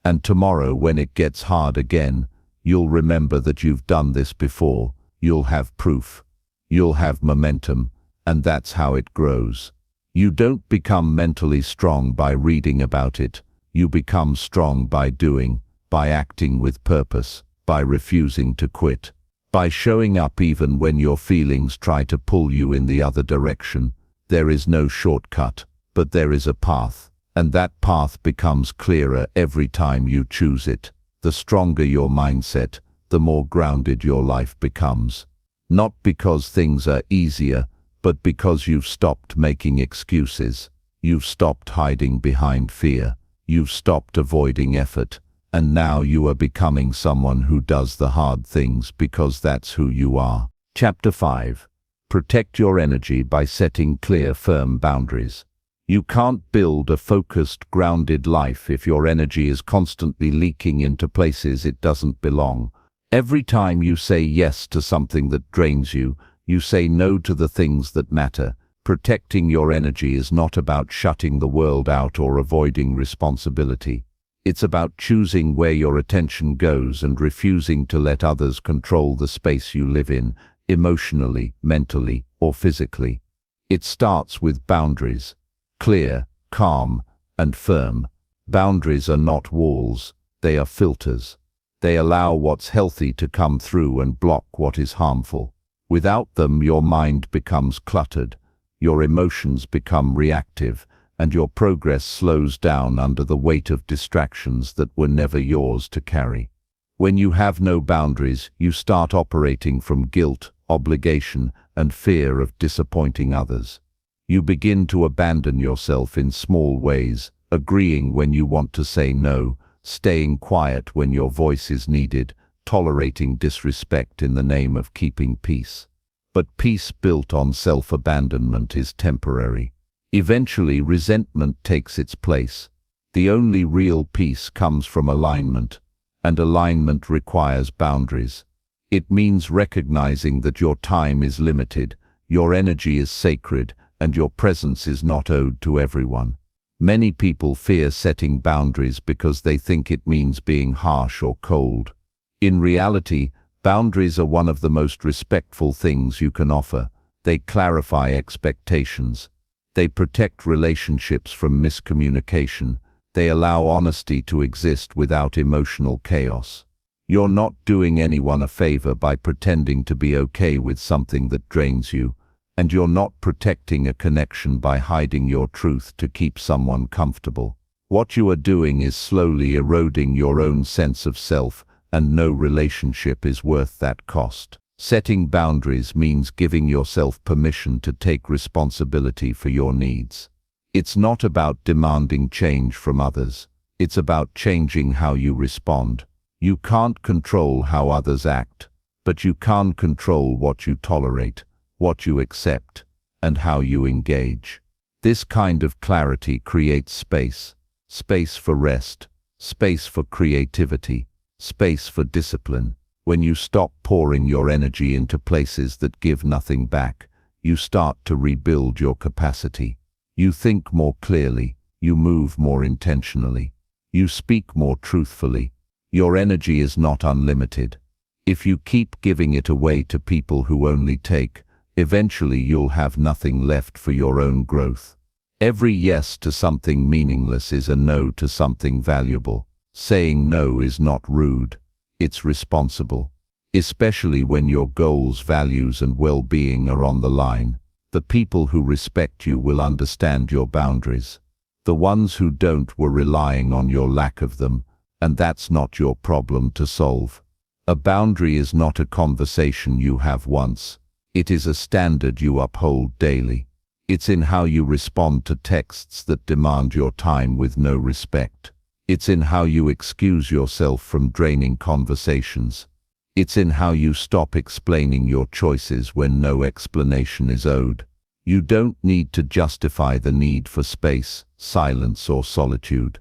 And tomorrow, when it gets hard again, you'll remember that you've done this before. You'll have proof. You'll have momentum. And that's how it grows. You don't become mentally strong by reading about it. You become strong by doing, by acting with purpose, by refusing to quit, by showing up even when your feelings try to pull you in the other direction. There is no shortcut, but there is a path, and that path becomes clearer every time you choose it. The stronger your mindset, the more grounded your life becomes. Not because things are easier, but because you've stopped making excuses. You've stopped hiding behind fear. You've stopped avoiding effort. And now you are becoming someone who does the hard things because that's who you are. Chapter 5. Protect your energy by setting clear, firm boundaries. You can't build a focused, grounded life if your energy is constantly leaking into places it doesn't belong. Every time you say yes to something that drains you, you say no to the things that matter. Protecting your energy is not about shutting the world out or avoiding responsibility. It's about choosing where your attention goes and refusing to let others control the space you live in, emotionally, mentally, or physically. It starts with boundaries. Clear, calm, and firm. Boundaries are not walls, they are filters. They allow what's healthy to come through and block what is harmful. Without them, your mind becomes cluttered, your emotions become reactive, and your progress slows down under the weight of distractions that were never yours to carry. When you have no boundaries, you start operating from guilt, obligation, and fear of disappointing others. You begin to abandon yourself in small ways, agreeing when you want to say no, staying quiet when your voice is needed, tolerating disrespect in the name of keeping peace. But peace built on self-abandonment is temporary. Eventually, resentment takes its place. The only real peace comes from alignment, and alignment requires boundaries. It means recognizing that your time is limited, your energy is sacred, and your presence is not owed to everyone. Many people fear setting boundaries because they think it means being harsh or cold. In reality, boundaries are one of the most respectful things you can offer. They clarify expectations. They protect relationships from miscommunication. They allow honesty to exist without emotional chaos. You're not doing anyone a favor by pretending to be okay with something that drains you, and you're not protecting a connection by hiding your truth to keep someone comfortable. What you are doing is slowly eroding your own sense of self, and no relationship is worth that cost. Setting boundaries means giving yourself permission to take responsibility for your needs. It's not about demanding change from others. It's about changing how you respond. You can't control how others act, but you can control what you tolerate, what you accept, and how you engage. This kind of clarity creates space. Space for rest, space for creativity, space for discipline. When you stop pouring your energy into places that give nothing back, you start to rebuild your capacity. You think more clearly, you move more intentionally, you speak more truthfully. Your energy is not unlimited. If you keep giving it away to people who only take, eventually you'll have nothing left for your own growth. Every yes to something meaningless is a no to something valuable. Saying no is not rude. It's responsible. Especially when your goals, values, and well-being are on the line. The people who respect you will understand your boundaries. The ones who don't were relying on your lack of them, and that's not your problem to solve. A boundary is not a conversation you have once. It is a standard you uphold daily. It's in how you respond to texts that demand your time with no respect. It's in how you excuse yourself from draining conversations. It's in how you stop explaining your choices when no explanation is owed. You don't need to justify the need for space, silence, or solitude.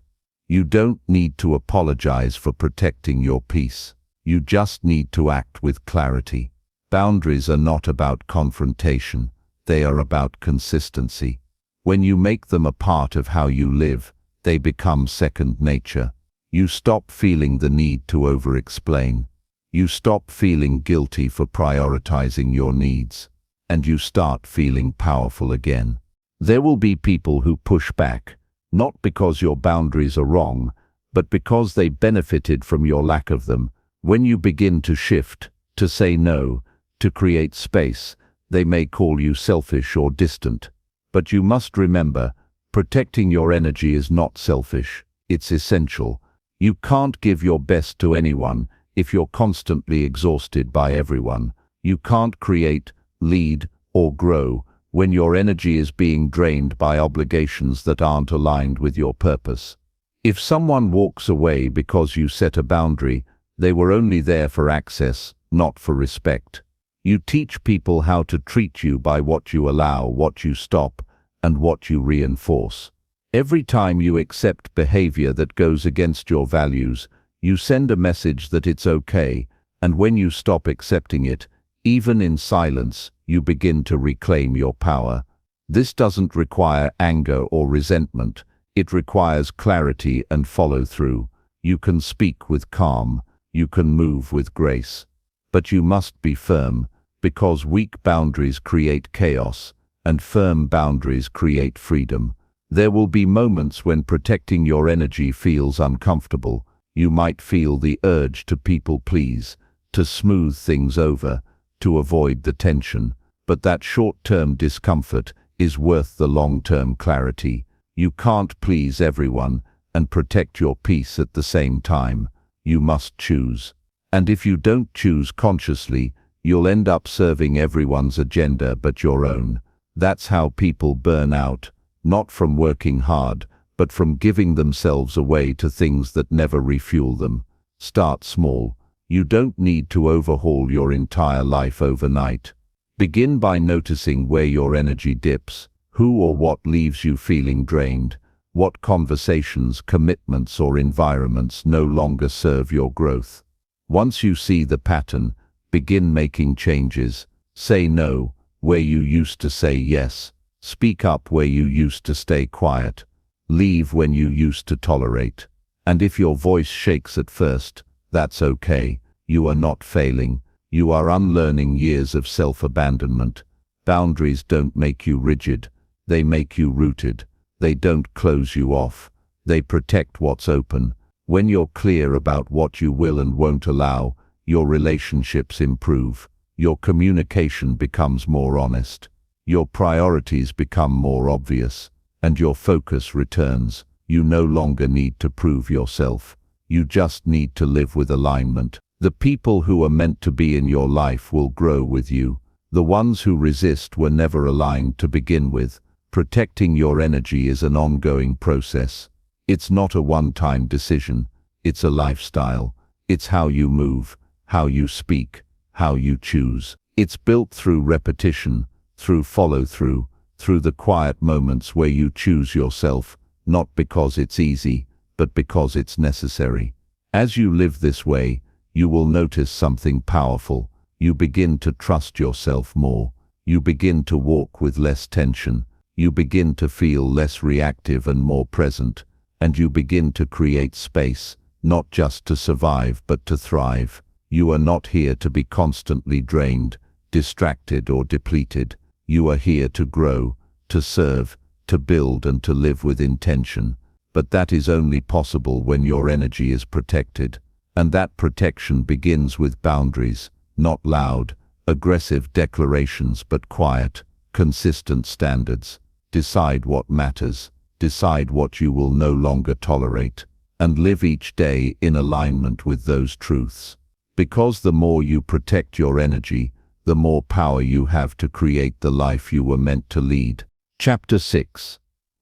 You don't need to apologize for protecting your peace. You just need to act with clarity. Boundaries are not about confrontation. They are about consistency. When you make them a part of how you live, they become second nature. You stop feeling the need to over-explain. You stop feeling guilty for prioritizing your needs, and you start feeling powerful again. There will be people who push back, not because your boundaries are wrong, but because they benefited from your lack of them. When you begin to shift, to say no, to create space, they may call you selfish or distant. But you must remember, protecting your energy is not selfish, it's essential. You can't give your best to anyone if you're constantly exhausted by everyone. You can't create, lead, or grow when your energy is being drained by obligations that aren't aligned with your purpose. If someone walks away because you set a boundary, they were only there for access, not for respect. You teach people how to treat you by what you allow, what you stop, and what you reinforce. Every time you accept behavior that goes against your values, you send a message that it's okay, and when you stop accepting it, even in silence, you begin to reclaim your power. This doesn't require anger or resentment. It requires clarity and follow-through. You can speak with calm. You can move with grace. But you must be firm, because weak boundaries create chaos, and firm boundaries create freedom. There will be moments when protecting your energy feels uncomfortable. You might feel the urge to people please, to smooth things over, to avoid the tension, but that short-term discomfort is worth the long-term clarity. You can't please everyone and protect your peace at the same time. You must choose. And if you don't choose consciously, you'll end up serving everyone's agenda but your own. That's how people burn out, not from working hard, but from giving themselves away to things that never refuel them. Start small. You don't need to overhaul your entire life overnight. Begin by noticing where your energy dips, who or what leaves you feeling drained, what conversations, commitments, or environments no longer serve your growth. Once you see the pattern, begin making changes. Say no where you used to say yes. Speak up where you used to stay quiet. Leave when you used to tolerate. And if your voice shakes at first, that's okay. You are not failing. You are unlearning years of self-abandonment. Boundaries don't make you rigid. They make you rooted. They don't close you off. They protect what's open. When you're clear about what you will and won't allow, your relationships improve. Your communication becomes more honest. Your priorities become more obvious. And your focus returns. You no longer need to prove yourself. You just need to live with alignment. The people who are meant to be in your life will grow with you. The ones who resist were never aligned to begin with. Protecting your energy is an ongoing process. It's not a one-time decision. It's a lifestyle. It's how you move, how you speak, how you choose. It's built through repetition, through follow-through, through the quiet moments where you choose yourself, not because it's easy, but because it's necessary. As you live this way, you will notice something powerful. You begin to trust yourself more. You begin to walk with less tension. You begin to feel less reactive and more present. And you begin to create space, not just to survive but to thrive. You are not here to be constantly drained, distracted, or depleted. You are here to grow, to serve, to build, and to live with intention. But that is only possible when your energy is protected. And that protection begins with boundaries, not loud, aggressive declarations but quiet, consistent standards. Decide what matters, decide what you will no longer tolerate, and live each day in alignment with those truths. Because the more you protect your energy, the more power you have to create the life you were meant to lead. Chapter 6.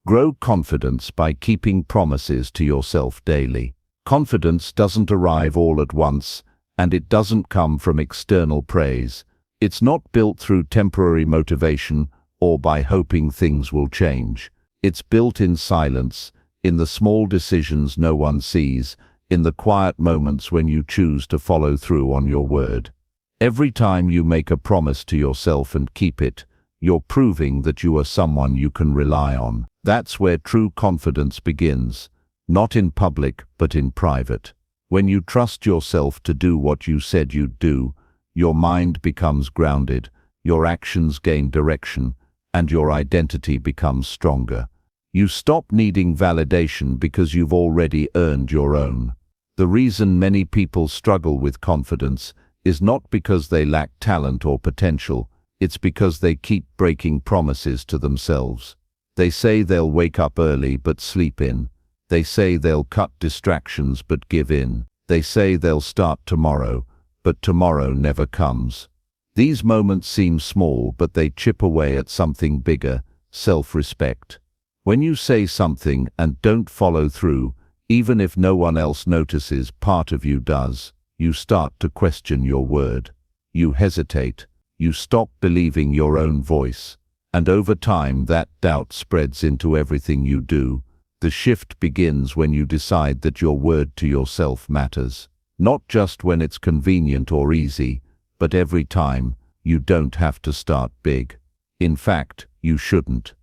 Grow confidence by keeping promises to yourself daily. Confidence doesn't arrive all at once, and it doesn't come from external praise. It's not built through temporary motivation or by hoping things will change. It's built in silence, in the small decisions no one sees, in the quiet moments when you choose to follow through on your word. Every time you make a promise to yourself and keep it, you're proving that you are someone you can rely on. That's where true confidence begins, not in public but in private. When you trust yourself to do what you said you'd do, your mind becomes grounded, your actions gain direction, and your identity becomes stronger. You stop needing validation because you've already earned your own. The reason many people struggle with confidence is not because they lack talent or potential, it's because they keep breaking promises to themselves. They say they'll wake up early but sleep in. They say they'll cut distractions but give in. They say they'll start tomorrow, but tomorrow never comes. These moments seem small, but they chip away at something bigger, self-respect. When you say something and don't follow through, even if no one else notices, part of you does. You start to question your word. You hesitate. You stop believing your own voice. And over time, that doubt spreads into everything you do. The shift begins when you decide that your word to yourself matters. Not just when it's convenient or easy, but every time. You don't have to start big. In fact, you shouldn't.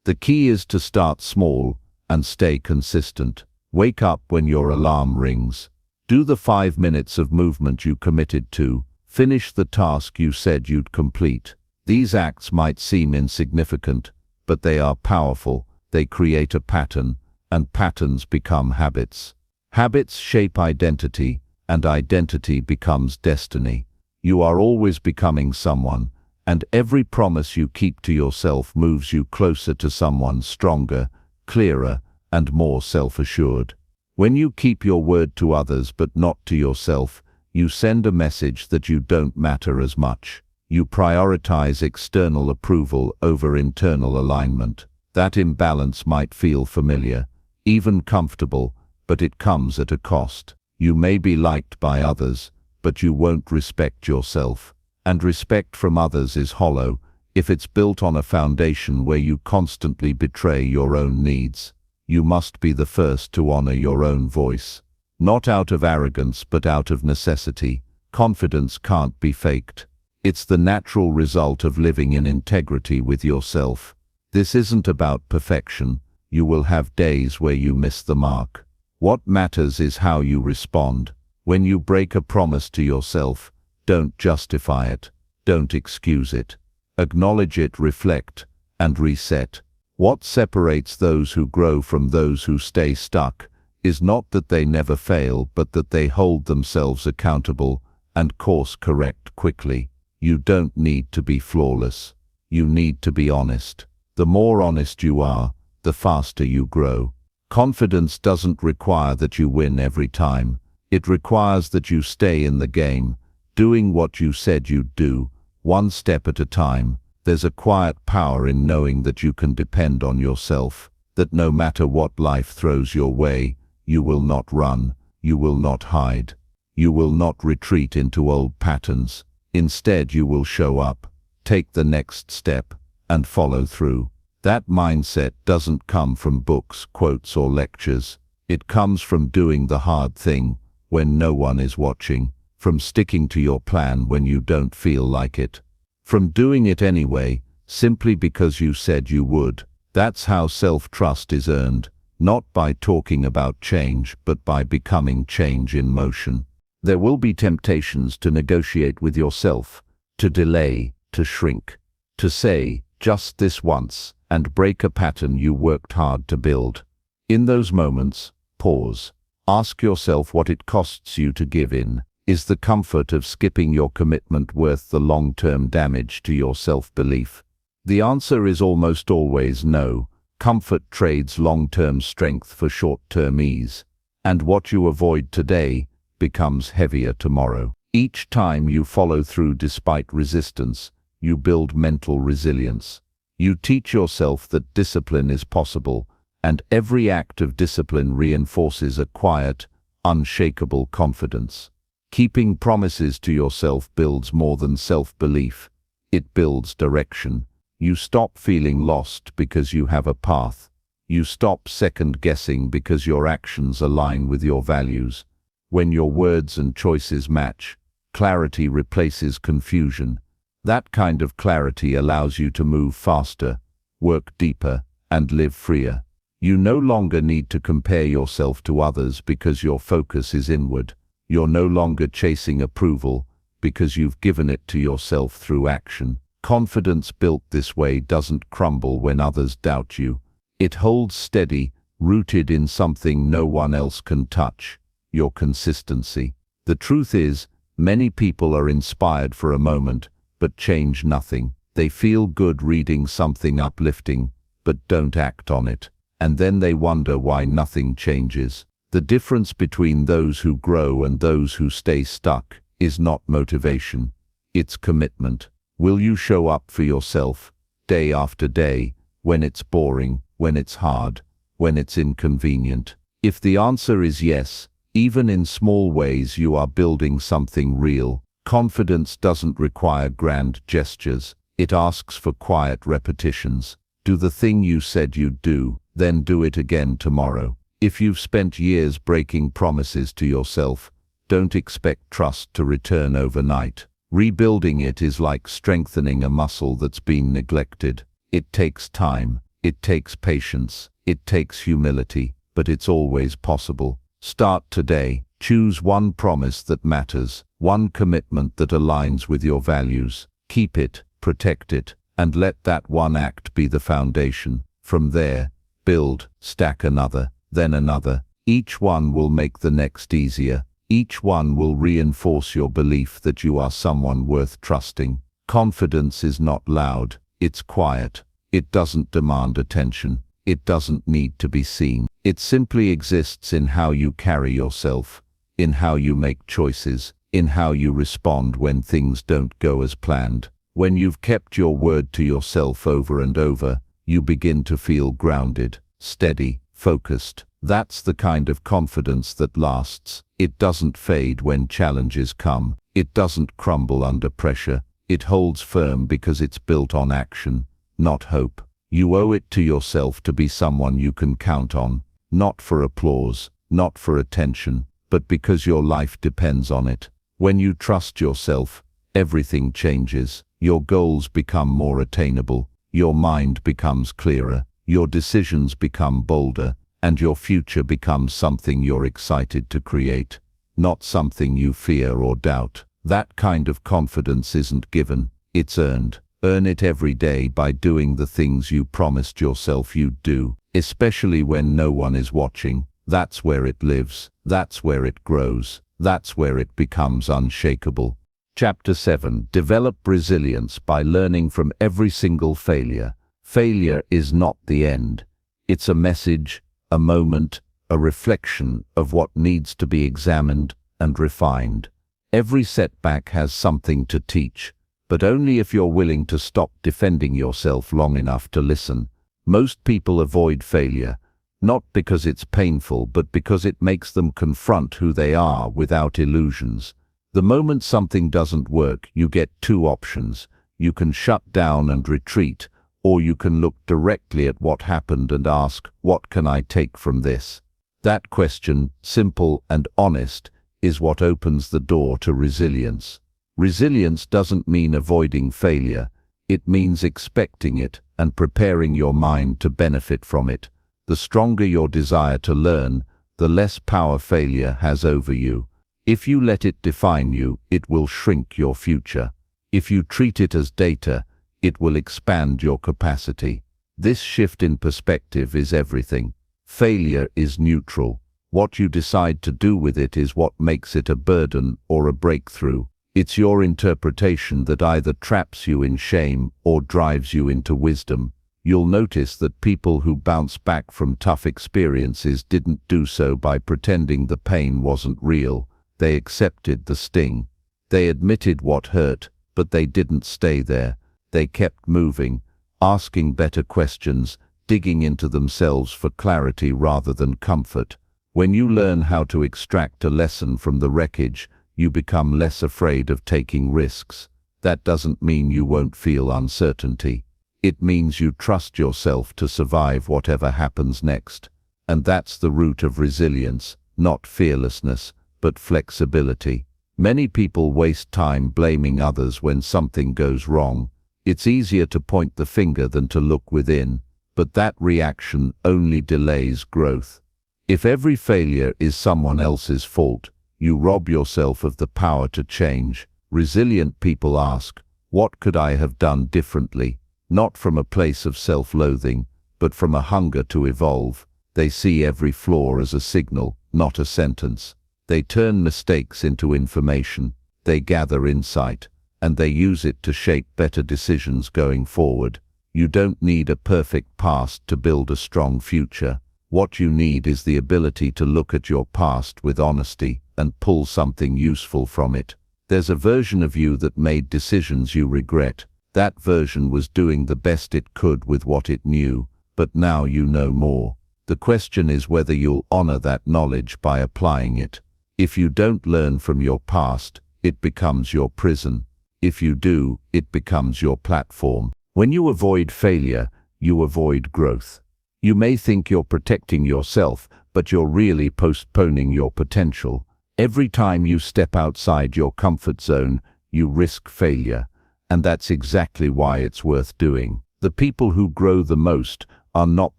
The key is to start small and stay consistent. Wake up when your alarm rings. Do the 5 minutes of movement you committed to. Finish the task you said you'd complete. These acts might seem insignificant, but they are powerful. They create a pattern, and patterns become habits. Habits shape identity, and identity becomes destiny. You are always becoming someone, and every promise you keep to yourself moves you closer to someone stronger, clearer, and more self-assured. When you keep your word to others but not to yourself, you send a message that you don't matter as much. You prioritize external approval over internal alignment. That imbalance might feel familiar, even comfortable, but it comes at a cost. You may be liked by others, but you won't respect yourself. And respect from others is hollow if it's built on a foundation where you constantly betray your own needs. You must be the first to honor your own voice. Not out of arrogance, but out of necessity. Confidence can't be faked. It's the natural result of living in integrity with yourself. This isn't about perfection. You will have days where you miss the mark. What matters is how you respond. When you break a promise to yourself, don't justify it. Don't excuse it. Acknowledge it, reflect, and reset. What separates those who grow from those who stay stuck is not that they never fail, but that they hold themselves accountable and course correct quickly. You don't need to be flawless. You need to be honest. The more honest you are, the faster you grow. Confidence doesn't require that you win every time. It requires that you stay in the game, doing what you said you'd do, one step at a time. There's a quiet power in knowing that you can depend on yourself, that no matter what life throws your way, you will not run, you will not hide, you will not retreat into old patterns. Instead, you will show up, take the next step, and follow through. That mindset doesn't come from books, quotes, or lectures. It comes from doing the hard thing when no one is watching, from sticking to your plan when you don't feel like it, from doing it anyway, simply because you said you would. That's how self-trust is earned, not by talking about change, but by becoming change in motion. There will be temptations to negotiate with yourself, to delay, to shrink, to say, just this once, and break a pattern you worked hard to build. In those moments, pause. Ask yourself what it costs you to give in. Is the comfort of skipping your commitment worth the long-term damage to your self-belief? The answer is almost always no. Comfort trades long-term strength for short-term ease. And what you avoid today becomes heavier tomorrow. Each time you follow through despite resistance, you build mental resilience. You teach yourself that discipline is possible, and every act of discipline reinforces a quiet, unshakable confidence. Keeping promises to yourself builds more than self-belief. It builds direction. You stop feeling lost because you have a path. You stop second-guessing because your actions align with your values. When your words and choices match, clarity replaces confusion. That kind of clarity allows you to move faster, work deeper, and live freer. You no longer need to compare yourself to others because your focus is inward. You're no longer chasing approval because you've given it to yourself through action. Confidence built this way doesn't crumble when others doubt you. It holds steady, rooted in something no one else can touch: your consistency. The truth is, many people are inspired for a moment, but change nothing. They feel good reading something uplifting, but don't act on it. And then they wonder why nothing changes. The difference between those who grow and those who stay stuck is not motivation, it's commitment. Will you show up for yourself, day after day, when it's boring, when it's hard, when it's inconvenient? If the answer is yes, even in small ways you are building something real. Confidence doesn't require grand gestures, it asks for quiet repetitions. Do the thing you said you'd do, then do it again tomorrow. If you've spent years breaking promises to yourself, don't expect trust to return overnight. Rebuilding it is like strengthening a muscle that's been neglected. It takes time, it takes patience, it takes humility, but it's always possible. Start today. Choose one promise that matters, one commitment that aligns with your values. Keep it, protect it, and let that one act be the foundation. From there, build, stack another, then another. Each one will make the next easier. Each one will reinforce your belief that you are someone worth trusting. Confidence is not loud, it's quiet. It doesn't demand attention. It doesn't need to be seen. It simply exists in how you carry yourself, in how you make choices, in how you respond when things don't go as planned. When you've kept your word to yourself over and over, you begin to feel grounded, steady, focused. That's the kind of confidence that lasts. It doesn't fade when challenges come. It doesn't crumble under pressure. It holds firm because it's built on action, not hope. You owe it to yourself to be someone you can count on, not for applause, not for attention, but because your life depends on it. When you trust yourself, everything changes. Your goals become more attainable, your mind becomes clearer, your decisions become bolder, and your future becomes something you're excited to create, not something you fear or doubt. That kind of confidence isn't given, it's earned. Earn it every day by doing the things you promised yourself you'd do, especially when no one is watching. That's where it lives, that's where it grows, that's where it becomes unshakable. Chapter 7. Develop resilience by learning from every single failure. Failure is not the end. It's a message, a moment, a reflection of what needs to be examined and refined. Every setback has something to teach, but only if you're willing to stop defending yourself long enough to listen. Most people avoid failure, not because it's painful, but because it makes them confront who they are without illusions. The moment something doesn't work, you get two options. You can shut down and retreat, or you can look directly at what happened and ask, what can I take from this? That question, simple and honest, is what opens the door to resilience. Resilience doesn't mean avoiding failure. It means expecting it and preparing your mind to benefit from it. The stronger your desire to learn, the less power failure has over you. If you let it define you, it will shrink your future. If you treat it as data, it will expand your capacity. This shift in perspective is everything. Failure is neutral. What you decide to do with it is what makes it a burden or a breakthrough. It's your interpretation that either traps you in shame or drives you into wisdom. You'll notice that people who bounce back from tough experiences didn't do so by pretending the pain wasn't real. They accepted the sting. They admitted what hurt, but they didn't stay there. They kept moving, asking better questions, digging into themselves for clarity rather than comfort. When you learn how to extract a lesson from the wreckage, you become less afraid of taking risks. That doesn't mean you won't feel uncertainty. It means you trust yourself to survive whatever happens next. And that's the root of resilience, not fearlessness, but flexibility. Many people waste time blaming others when something goes wrong. It's easier to point the finger than to look within, but that reaction only delays growth. If every failure is someone else's fault, you rob yourself of the power to change. Resilient people ask, what could I have done differently? Not from a place of self-loathing, but from a hunger to evolve. They see every flaw as a signal, not a sentence. They turn mistakes into information. They gather insight, and they use it to shape better decisions going forward. You don't need a perfect past to build a strong future. What you need is the ability to look at your past with honesty and pull something useful from it. There's a version of you that made decisions you regret. That version was doing the best it could with what it knew, but now you know more. The question is whether you'll honor that knowledge by applying it. If you don't learn from your past, it becomes your prison. If you do, it becomes your platform. When you avoid failure, you avoid growth. You may think you're protecting yourself, but you're really postponing your potential. Every time you step outside your comfort zone, you risk failure, and that's exactly why it's worth doing. The people who grow the most are not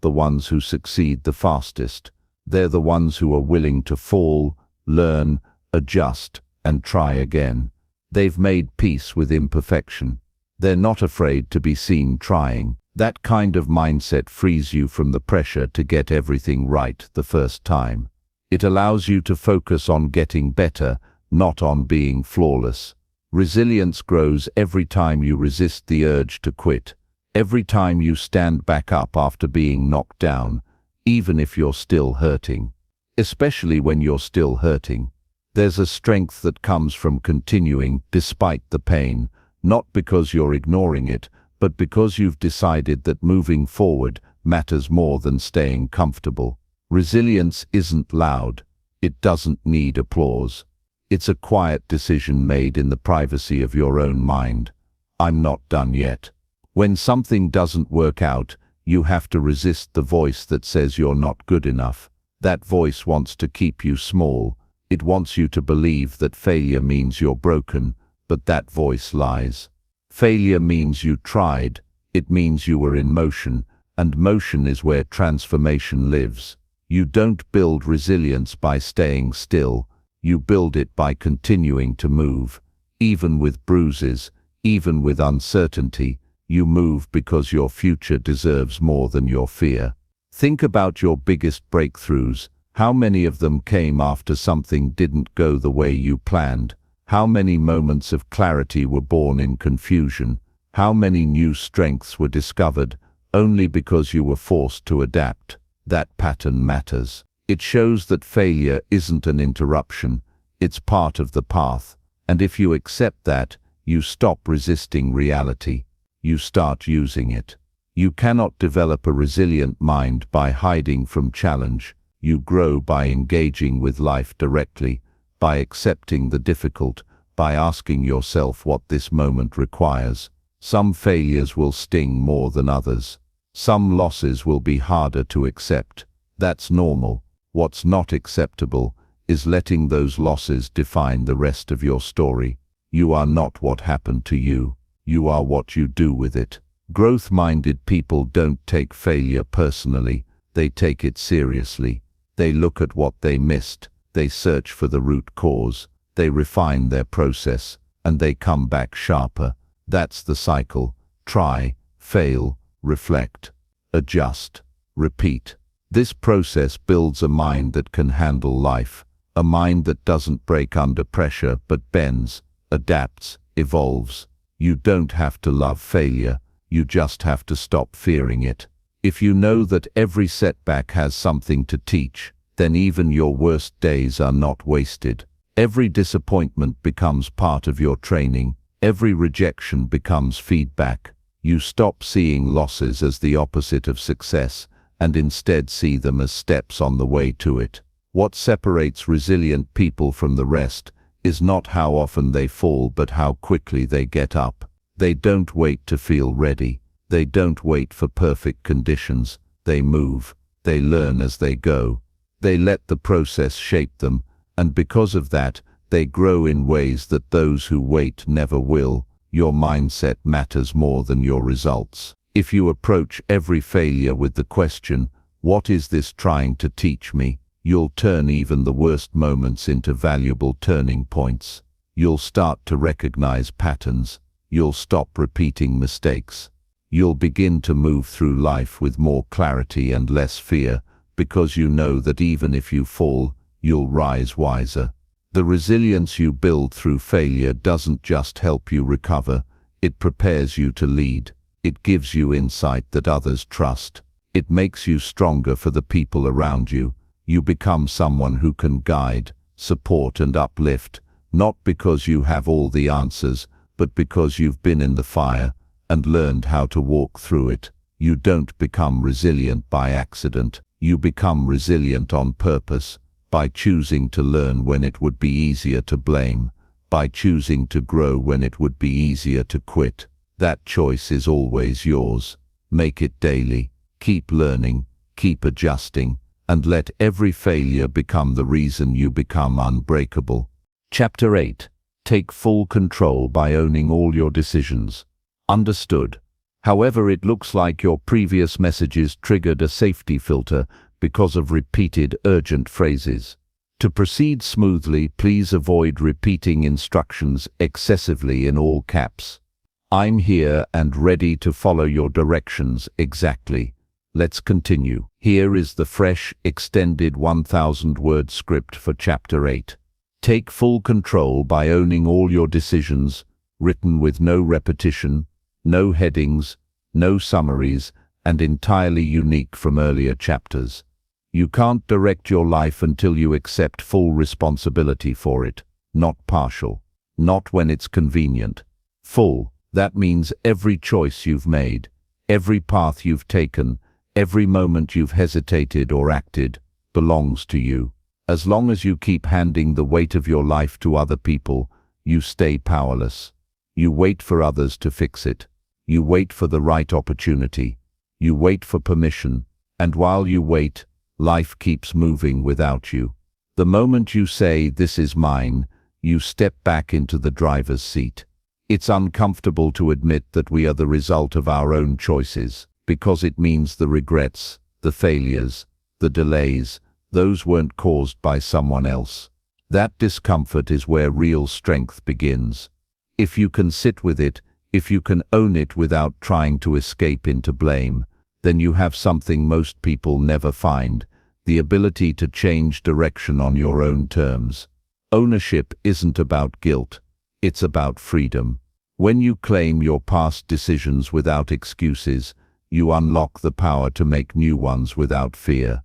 the ones who succeed the fastest. They're the ones who are willing to fall, learn, adjust, and try again. They've made peace with imperfection. They're not afraid to be seen trying. That kind of mindset frees you from the pressure to get everything right the first time. It allows you to focus on getting better, not on being flawless. Resilience grows every time you resist the urge to quit, every time you stand back up after being knocked down, even if you're still hurting. Especially when you're still hurting. There's a strength that comes from continuing despite the pain, not because you're ignoring it, but because you've decided that moving forward matters more than staying comfortable. Resilience isn't loud. It doesn't need applause. It's a quiet decision made in the privacy of your own mind. I'm not done yet. When something doesn't work out, you have to resist the voice that says you're not good enough. That voice wants to keep you small. It wants you to believe that failure means you're broken, but that voice lies. Failure means you tried. It means you were in motion, and motion is where transformation lives. You don't build resilience by staying still. You build it by continuing to move. Even with bruises, even with uncertainty, you move because your future deserves more than your fear. Think about your biggest breakthroughs. How many of them came after something didn't go the way you planned? How many moments of clarity were born in confusion? How many new strengths were discovered only because you were forced to adapt? That pattern matters. It shows that failure isn't an interruption, it's part of the path. And if you accept that, you stop resisting reality. You start using it. You cannot develop a resilient mind by hiding from challenge. You grow by engaging with life directly, by accepting the difficult, by asking yourself what this moment requires. Some failures will sting more than others. Some losses will be harder to accept. That's normal. What's not acceptable is letting those losses define the rest of your story. You are not what happened to you. You are what you do with it. Growth-minded people don't take failure personally. They take it seriously. They look at what they missed. They search for the root cause. They refine their process, and they come back sharper. That's the cycle. Try, fail, reflect, adjust, repeat. This process builds a mind that can handle life, a mind that doesn't break under pressure but bends, adapts, evolves. You don't have to love failure, you just have to stop fearing it. If you know that every setback has something to teach, then even your worst days are not wasted. Every disappointment becomes part of your training. Every rejection becomes feedback. You stop seeing losses as the opposite of success, and instead see them as steps on the way to it. What separates resilient people from the rest is not how often they fall but how quickly they get up. They don't wait to feel ready. They don't wait for perfect conditions. They move. They learn as they go. They let the process shape them, and because of that, they grow in ways that those who wait never will. Your mindset matters more than your results. If you approach every failure with the question, "What is this trying to teach me?" you'll turn even the worst moments into valuable turning points. You'll start to recognize patterns. You'll stop repeating mistakes. You'll begin to move through life with more clarity and less fear, because you know that even if you fall, you'll rise wiser. The resilience you build through failure doesn't just help you recover, it prepares you to lead. It gives you insight that others trust. It makes you stronger for the people around you. You become someone who can guide, support and uplift, not because you have all the answers, but because you've been in the fire and learned how to walk through it. You don't become resilient by accident. You become resilient on purpose, by choosing to learn when it would be easier to blame, by choosing to grow when it would be easier to quit. That choice is always yours. Make it daily. Keep learning, keep adjusting, and let every failure become the reason you become unbreakable. Chapter 8. Take full control by owning all your decisions. Understood. However, it looks like your previous messages triggered a safety filter because of repeated urgent phrases. To proceed smoothly, please avoid repeating instructions excessively in all caps. "I'm here and ready to follow your directions exactly." Let's continue. Here is the fresh, extended 1,000-word script for Chapter 8. Take full control by owning all your decisions, written with no repetition, no headings, no summaries, and entirely unique from earlier chapters. You can't direct your life until you accept full responsibility for it, not partial, not when it's convenient. Full, that means every choice you've made, every path you've taken, every moment you've hesitated or acted, belongs to you. As long as you keep handing the weight of your life to other people, you stay powerless. You wait for others to fix it. You wait for the right opportunity. You wait for permission. And while you wait, life keeps moving without you. The moment you say, "This is mine," you step back into the driver's seat. It's uncomfortable to admit that we are the result of our own choices, because it means the regrets, the failures, the delays, those weren't caused by someone else. That discomfort is where real strength begins. If you can sit with it, if you can own it without trying to escape into blame, then you have something most people never find: the ability to change direction on your own terms. Ownership isn't about guilt, it's about freedom. When you claim your past decisions without excuses, you unlock the power to make new ones without fear.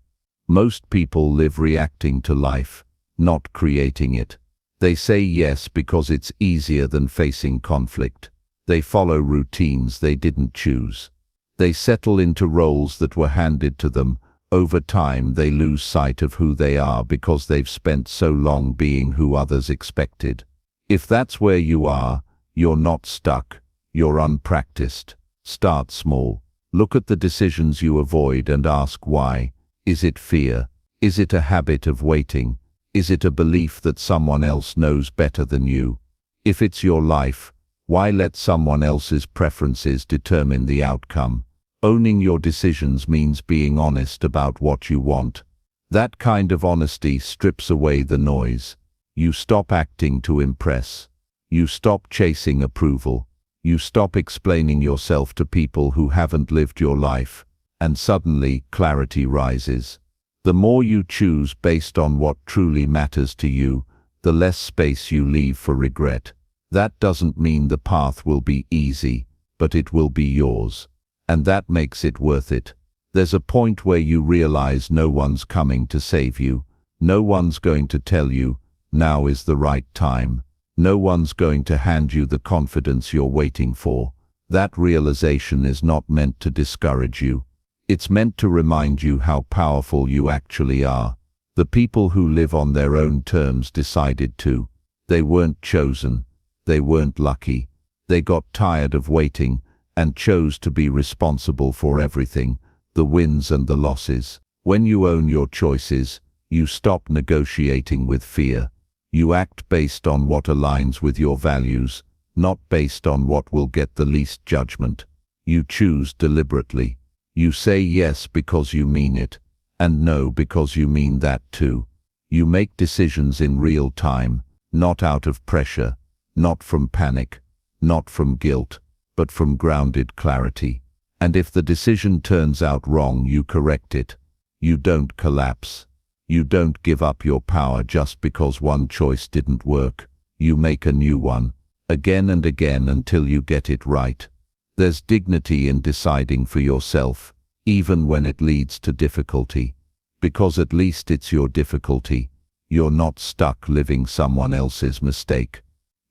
Most people live reacting to life, not creating it. They say yes because it's easier than facing conflict. They follow routines they didn't choose. They settle into roles that were handed to them. Over time, they lose sight of who they are because they've spent so long being who others expected. If that's where you are, you're not stuck, you're unpracticed. Start small. Look at the decisions you avoid and ask why. Is it fear? Is it a habit of waiting? Is it a belief that someone else knows better than you? If it's your life, why let someone else's preferences determine the outcome? Owning your decisions means being honest about what you want. That kind of honesty strips away the noise. You stop acting to impress. You stop chasing approval. You stop explaining yourself to people who haven't lived your life. And suddenly, clarity rises. The more you choose based on what truly matters to you, the less space you leave for regret. That doesn't mean the path will be easy, but it will be yours. And that makes it worth it. There's a point where you realize no one's coming to save you. No one's going to tell you, now is the right time. No one's going to hand you the confidence you're waiting for. That realization is not meant to discourage you. It's meant to remind you how powerful you actually are. The people who live on their own terms decided to. They weren't chosen. They weren't lucky. They got tired of waiting and chose to be responsible for everything, the wins and the losses. When you own your choices, you stop negotiating with fear. You act based on what aligns with your values, not based on what will get the least judgment. You choose deliberately. You say yes because you mean it, and no because you mean that too. You make decisions in real time, not out of pressure, not from panic, not from guilt, but from grounded clarity. And if the decision turns out wrong, you correct it. You don't collapse. You don't give up your power just because one choice didn't work. You make a new one, again and again until you get it right. There's dignity in deciding for yourself, even when it leads to difficulty, because at least it's your difficulty. You're not stuck living someone else's mistake.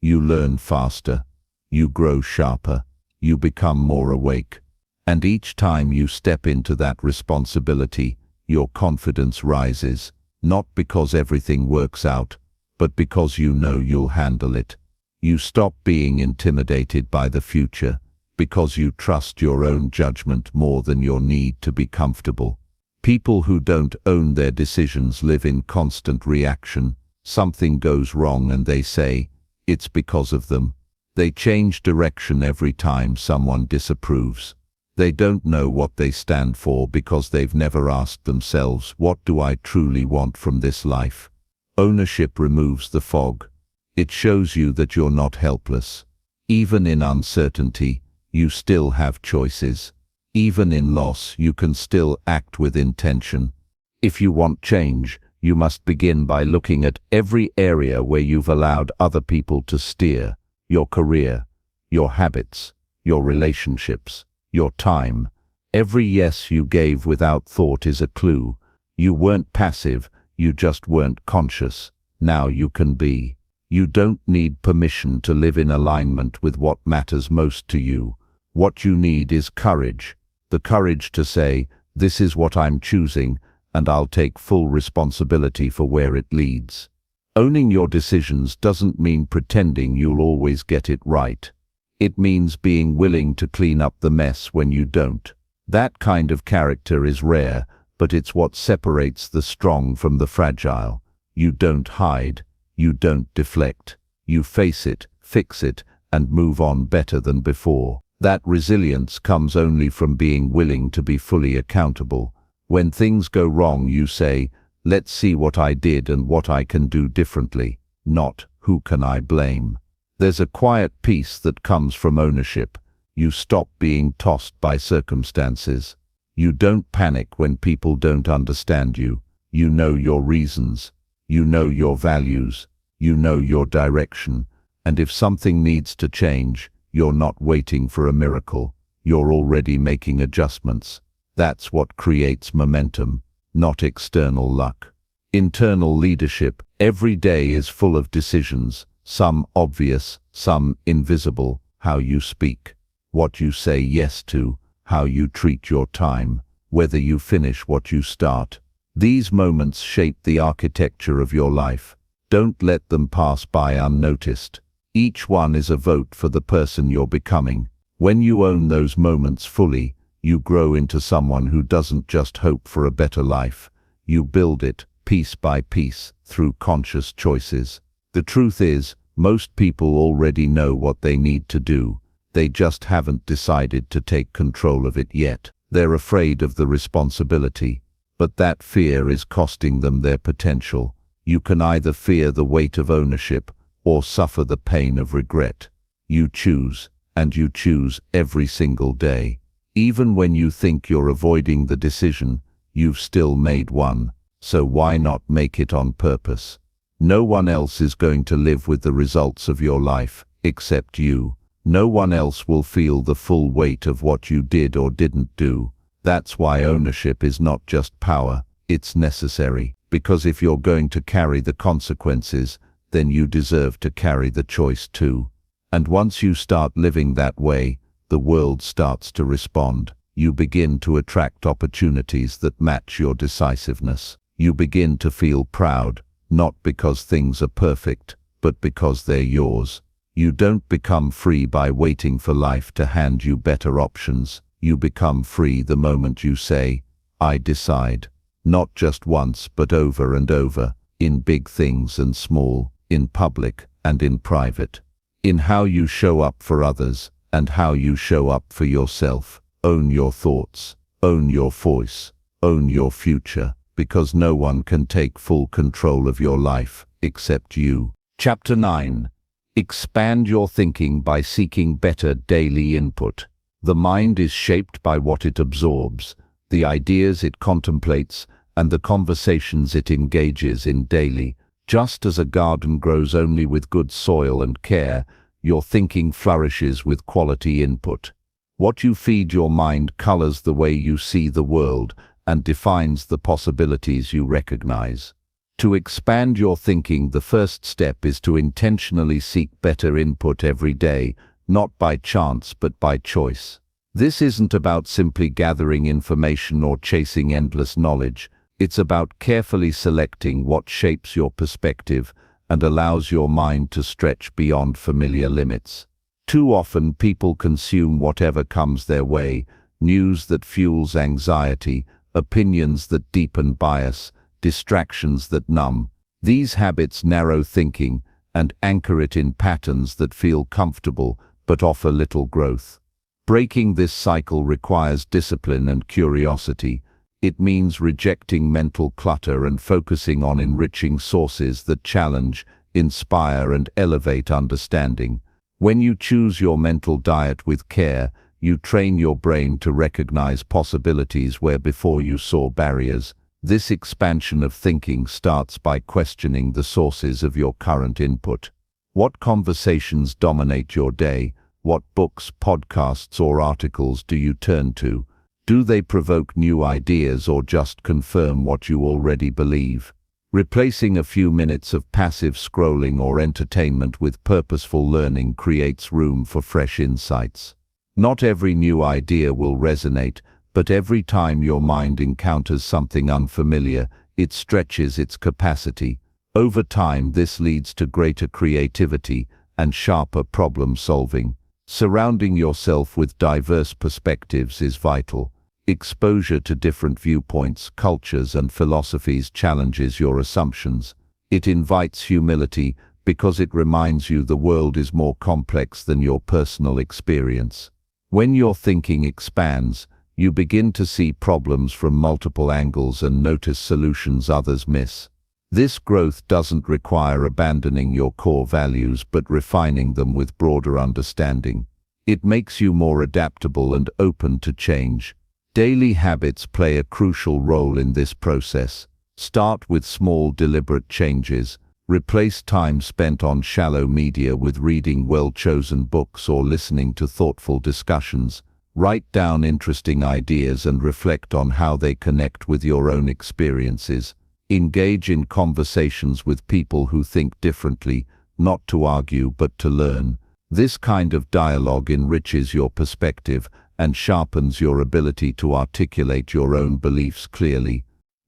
You learn faster. You grow sharper. You become more awake. And each time you step into that responsibility, your confidence rises, not because everything works out, but because you know you'll handle it. You stop being intimidated by the future, because you trust your own judgment more than your need to be comfortable. People who don't own their decisions live in constant reaction. Something goes wrong and they say, it's because of them. They change direction every time someone disapproves. They don't know what they stand for because they've never asked themselves, what do I truly want from this life? Ownership removes the fog. It shows you that you're not helpless. Even in uncertainty, you still have choices. Even in loss, you can still act with intention. If you want change, you must begin by looking at every area where you've allowed other people to steer: your career, your habits, your relationships, your time. Every yes you gave without thought is a clue. You weren't passive, you just weren't conscious. Now you can be. You don't need permission to live in alignment with what matters most to you. What you need is courage. The courage to say, "This is what I'm choosing, and I'll take full responsibility for where it leads." Owning your decisions doesn't mean pretending you'll always get it right. It means being willing to clean up the mess when you don't. That kind of character is rare, but it's what separates the strong from the fragile. You don't hide. You don't deflect. You face it, fix it, and move on better than before. That resilience comes only from being willing to be fully accountable. When things go wrong, you say, "Let's see what I did and what I can do differently," not "Who can I blame?" There's a quiet peace that comes from ownership. You stop being tossed by circumstances. You don't panic when people don't understand you. You know your reasons. You know your values. You know your direction. And if something needs to change, you're not waiting for a miracle. You're already making adjustments. That's what creates momentum, not external luck. Internal leadership. Every day is full of decisions, some obvious, some invisible. How you speak, what you say yes to, how you treat your time, whether you finish what you start. These moments shape the architecture of your life. Don't let them pass by unnoticed. Each one is a vote for the person you're becoming. When you own those moments fully, you grow into someone who doesn't just hope for a better life. You build it, piece by piece, through conscious choices. The truth is, most people already know what they need to do. They just haven't decided to take control of it yet. They're afraid of the responsibility. But that fear is costing them their potential. You can either fear the weight of ownership or suffer the pain of regret. You choose, and you choose every single day. Even when you think you're avoiding the decision, you've still made one. So why not make it on purpose? No one else is going to live with the results of your life, except you. No one else will feel the full weight of what you did or didn't do. That's why ownership is not just power, it's necessary. Because if you're going to carry the consequences, then you deserve to carry the choice too. And once you start living that way, the world starts to respond. You begin to attract opportunities that match your decisiveness. You begin to feel proud, not because things are perfect, but because they're yours. You don't become free by waiting for life to hand you better options. You become free the moment you say, "I decide." Not just once, but over and over, in big things and small, in public and in private. In how you show up for others and how you show up for yourself. Own your thoughts, own your voice, own your future, because no one can take full control of your life except you. Chapter 9. Expand your thinking by seeking better daily input. The mind is shaped by what it absorbs, the ideas it contemplates, and the conversations it engages in daily. Just as a garden grows only with good soil and care, your thinking flourishes with quality input. What you feed your mind colors the way you see the world and defines the possibilities you recognize. To expand your thinking, the first step is to intentionally seek better input every day, not by chance but by choice. This isn't about simply gathering information or chasing endless knowledge. It's about carefully selecting what shapes your perspective and allows your mind to stretch beyond familiar limits. Too often people consume whatever comes their way: news that fuels anxiety, opinions that deepen bias, distractions that numb. These habits narrow thinking and anchor it in patterns that feel comfortable but offer little growth. Breaking this cycle requires discipline and curiosity. It means rejecting mental clutter and focusing on enriching sources that challenge, inspire, and elevate understanding. When you choose your mental diet with care, You train your brain to recognize possibilities where before you saw barriers. This expansion of thinking starts by questioning the sources of your current input. What conversations dominate your day? What books, podcasts, or articles do you turn to? Do they provoke new ideas or just confirm what you already believe? Replacing a few minutes of passive scrolling or entertainment with purposeful learning creates room for fresh insights. Not every new idea will resonate, but every time your mind encounters something unfamiliar, it stretches its capacity. Over time, this leads to greater creativity and sharper problem solving. Surrounding yourself with diverse perspectives is vital. Exposure to different viewpoints, cultures, and philosophies challenges your assumptions. It invites humility because it reminds you the world is more complex than your personal experience. When your thinking expands, you begin to see problems from multiple angles and notice solutions others miss. This growth doesn't require abandoning your core values but refining them with broader understanding. It makes you more adaptable and open to change. Daily habits play a crucial role in this process. Start with small, deliberate changes. Replace time spent on shallow media with reading well-chosen books or listening to thoughtful discussions. Write down interesting ideas and reflect on how they connect with your own experiences. Engage in conversations with people who think differently, not to argue but to learn. This kind of dialogue enriches your perspective and sharpens your ability to articulate your own beliefs clearly.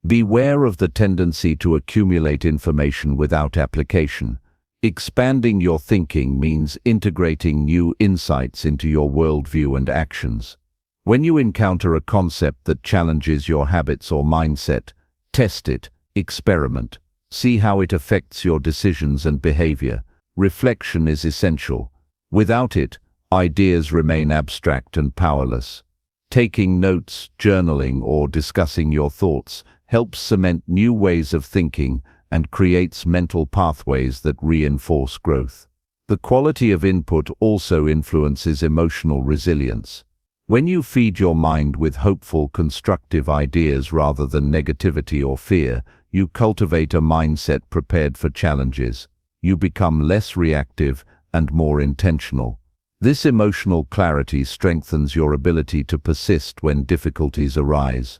Beware of the tendency to accumulate information without application. Expanding your thinking means integrating new insights into your worldview and actions. When you encounter a concept that challenges your habits or mindset, test it, experiment, see how it affects your decisions and behavior. Reflection is essential. Without it, ideas remain abstract and powerless. Taking notes, journaling, or discussing your thoughts helps cement new ways of thinking and creates mental pathways that reinforce growth. The quality of input also influences emotional resilience. When you feed your mind with hopeful, constructive ideas rather than negativity or fear, you cultivate a mindset prepared for challenges. You become less reactive and more intentional. This emotional clarity strengthens your ability to persist when difficulties arise.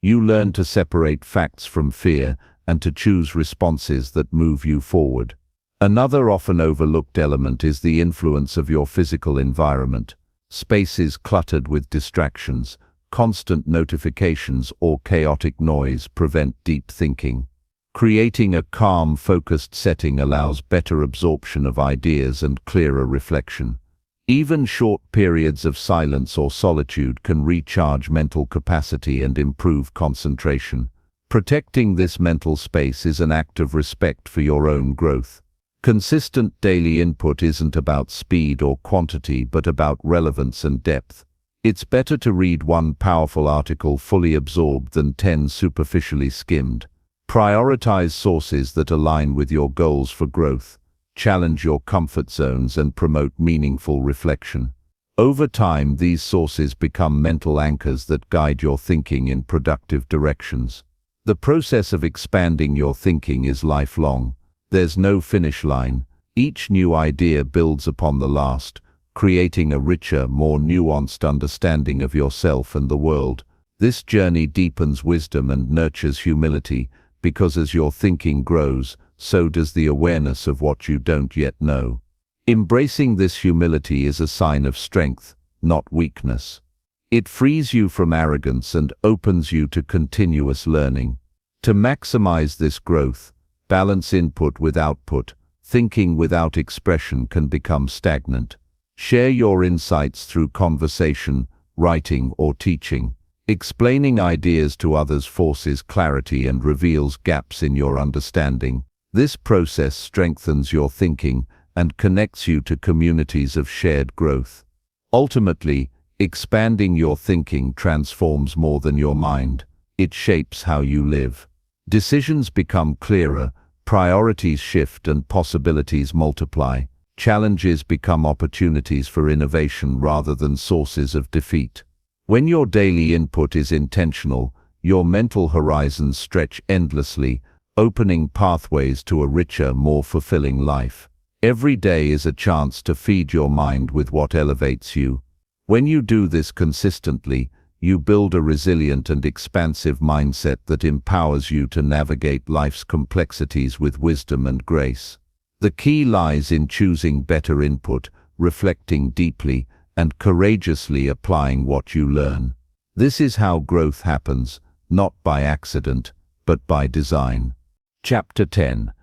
You learn to separate facts from fear and to choose responses that move you forward. Another often overlooked element is the influence of your physical environment. Spaces cluttered with distractions, constant notifications, or chaotic noise prevent deep thinking. Creating a calm, focused setting allows better absorption of ideas and clearer reflection. Even short periods of silence or solitude can recharge mental capacity and improve concentration. Protecting this mental space is an act of respect for your own growth. Consistent daily input isn't about speed or quantity but about relevance and depth. It's better to read one powerful article fully absorbed than 10 superficially skimmed. Prioritize sources that align with your goals for growth. Challenge your comfort zones and promote meaningful reflection. Over time, these sources become mental anchors that guide your thinking in productive directions. The process of expanding your thinking is lifelong. There's no finish line. Each new idea builds upon the last, creating a richer, more nuanced understanding of yourself and the world. This journey deepens wisdom and nurtures humility, because as your thinking grows, so does the awareness of what you don't yet know. Embracing this humility is a sign of strength, not weakness. It frees you from arrogance and opens you to continuous learning. To maximize this growth, balance input with output. Thinking without expression can become stagnant. Share your insights through conversation, writing, or teaching. Explaining ideas to others forces clarity and reveals gaps in your understanding. This process strengthens your thinking and connects you to communities of shared growth. Ultimately, expanding your thinking transforms more than your mind. It shapes how you live. Decisions become clearer, priorities shift, and possibilities multiply. Challenges become opportunities for innovation rather than sources of defeat. When your daily input is intentional, your mental horizons stretch endlessly, opening pathways to a richer, more fulfilling life. Every day is a chance to feed your mind with what elevates you. When you do this consistently, you build a resilient and expansive mindset that empowers you to navigate life's complexities with wisdom and grace. The key lies in choosing better input, reflecting deeply, and courageously applying what you learn. This is how growth happens, not by accident, but by design. Chapter 10.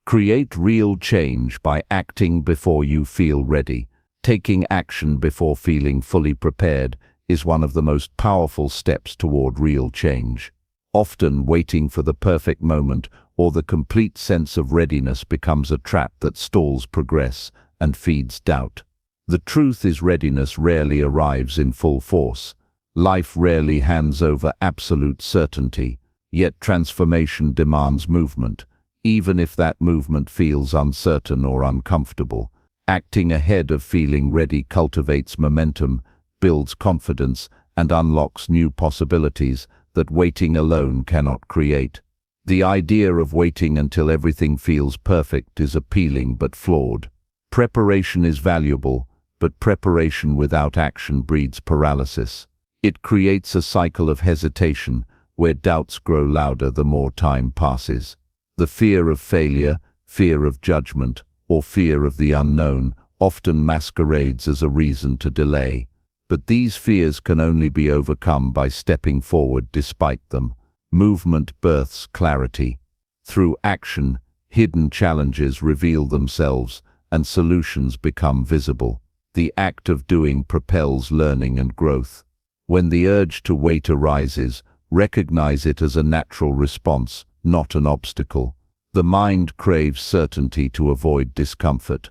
Create real change by acting before you feel ready. Taking action before feeling fully prepared is one of the most powerful steps toward real change. Often waiting for the perfect moment or the complete sense of readiness becomes a trap that stalls progress and feeds doubt. The truth is, readiness rarely arrives in full force. Life rarely hands over absolute certainty, yet transformation demands movement, even if that movement feels uncertain or uncomfortable. Acting ahead of feeling ready cultivates momentum, builds confidence, and unlocks new possibilities that waiting alone cannot create. The idea of waiting until everything feels perfect is appealing but flawed. Preparation is valuable, but preparation without action breeds paralysis. It creates a cycle of hesitation, where doubts grow louder the more time passes. The fear of failure, fear of judgment, or fear of the unknown often masquerades as a reason to delay. But these fears can only be overcome by stepping forward despite them. Movement births clarity. Through action, hidden challenges reveal themselves and solutions become visible. The act of doing propels learning and growth. When the urge to wait arises, recognize it as a natural response, not an obstacle. The mind craves certainty to avoid discomfort.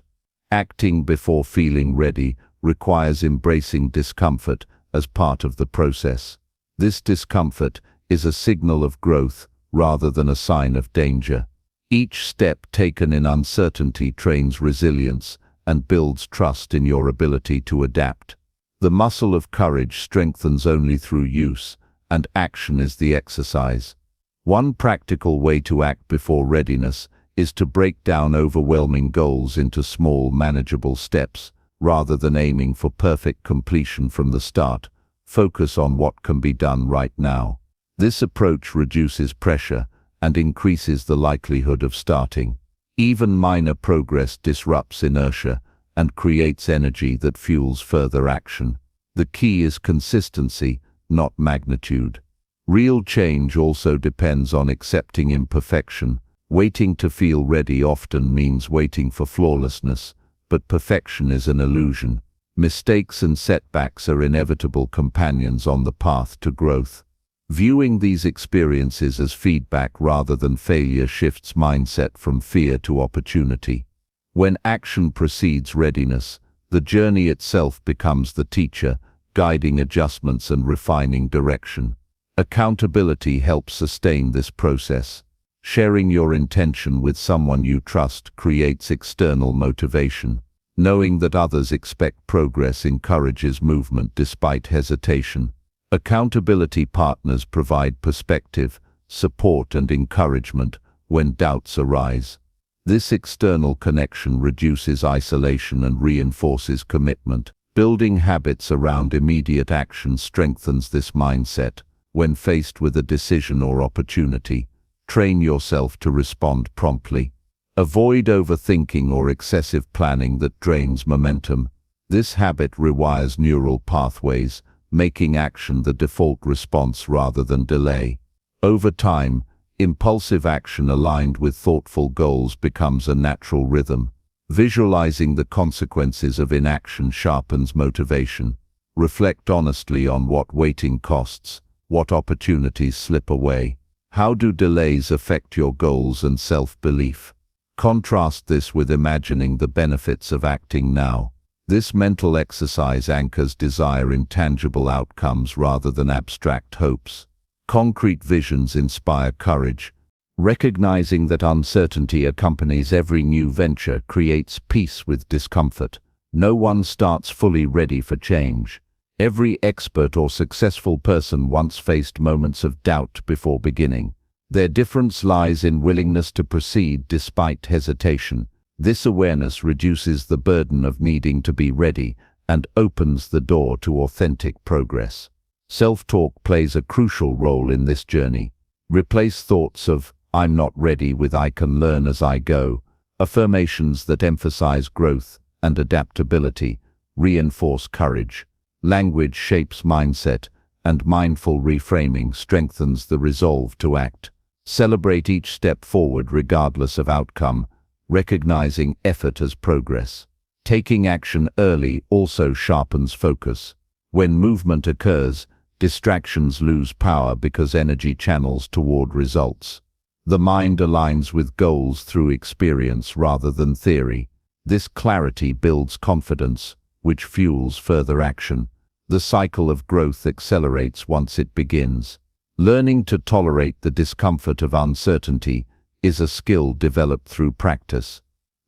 Acting before feeling ready requires embracing discomfort as part of the process. This discomfort is a signal of growth rather than a sign of danger. Each step taken in uncertainty trains resilience and builds trust in your ability to adapt. The muscle of courage strengthens only through use, and action is the exercise. One practical way to act before readiness is to break down overwhelming goals into small, manageable steps. Rather than aiming for perfect completion from the start, focus on what can be done right now. This approach reduces pressure and increases the likelihood of starting. Even minor progress disrupts inertia and creates energy that fuels further action. The key is consistency, not magnitude. Real change also depends on accepting imperfection. Waiting to feel ready often means waiting for flawlessness, but perfection is an illusion. Mistakes and setbacks are inevitable companions on the path to growth. Viewing these experiences as feedback rather than failure shifts mindset from fear to opportunity. When action precedes readiness, the journey itself becomes the teacher, guiding adjustments and refining direction. Accountability helps sustain this process. Sharing your intention with someone you trust creates external motivation. Knowing that others expect progress encourages movement despite hesitation. Accountability partners provide perspective, support, and encouragement when doubts arise. This external connection reduces isolation and reinforces commitment. Building habits around immediate action strengthens this mindset. When faced with a decision or opportunity, train yourself to respond promptly. Avoid overthinking or excessive planning that drains momentum. This habit rewires neural pathways, making action the default response rather than delay. Over time, impulsive action aligned with thoughtful goals becomes a natural rhythm. Visualizing the consequences of inaction sharpens motivation. Reflect honestly on what waiting costs, what opportunities slip away. How do delays affect your goals and self-belief? Contrast this with imagining the benefits of acting now. This mental exercise anchors desire in tangible outcomes rather than abstract hopes. Concrete visions inspire courage, Recognizing that uncertainty accompanies every new venture creates peace with discomfort. No one starts fully ready for change. Every expert or successful person once faced moments of doubt before beginning. Their difference lies in willingness to proceed despite hesitation. This awareness reduces the burden of needing to be ready and opens the door to authentic progress. Self-talk plays a crucial role in this journey. Replace thoughts of "I'm not ready" with "I can learn as I go." Affirmations that emphasize growth and adaptability reinforce courage. Language shapes mindset, and mindful reframing strengthens the resolve to act. Celebrate each step forward regardless of outcome, recognizing effort as progress. Taking action early also sharpens focus. When movement occurs, distractions lose power because energy channels toward results. The mind aligns with goals through experience rather than theory. This clarity builds confidence, which fuels further action. The cycle of growth accelerates once it begins. Learning to tolerate the discomfort of uncertainty is a skill developed through practice.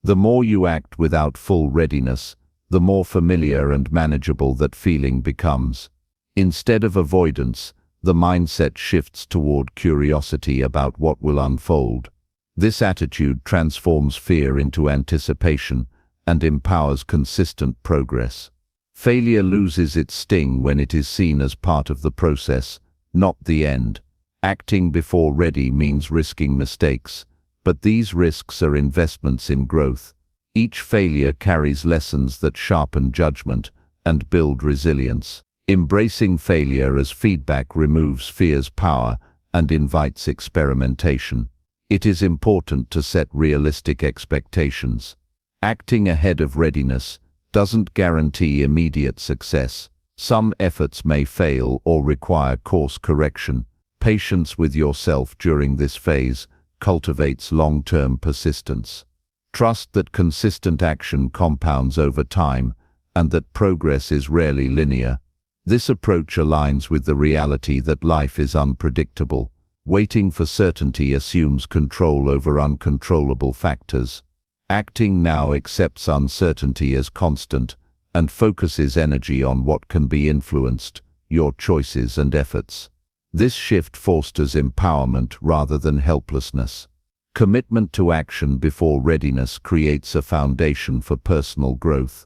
The more you act without full readiness, the more familiar and manageable that feeling becomes. Instead of avoidance, the mindset shifts toward curiosity about what will unfold. This attitude transforms fear into anticipation and empowers consistent progress. Failure loses its sting when it is seen as part of the process, not the end. Acting before ready means risking mistakes, but these risks are investments in growth. Each failure carries lessons that sharpen judgment and build resilience. Embracing failure as feedback removes fear's power and invites experimentation. It is important to set realistic expectations. Acting ahead of readiness doesn't guarantee immediate success. Some efforts may fail or require course correction. Patience with yourself during this phase cultivates long-term persistence. Trust that consistent action compounds over time and that progress is rarely linear. This approach aligns with the reality that life is unpredictable. Waiting for certainty assumes control over uncontrollable factors. Acting now accepts uncertainty as constant and focuses energy on what can be influenced, your choices and efforts. This shift fosters empowerment rather than helplessness. Commitment to action before readiness creates a foundation for personal growth.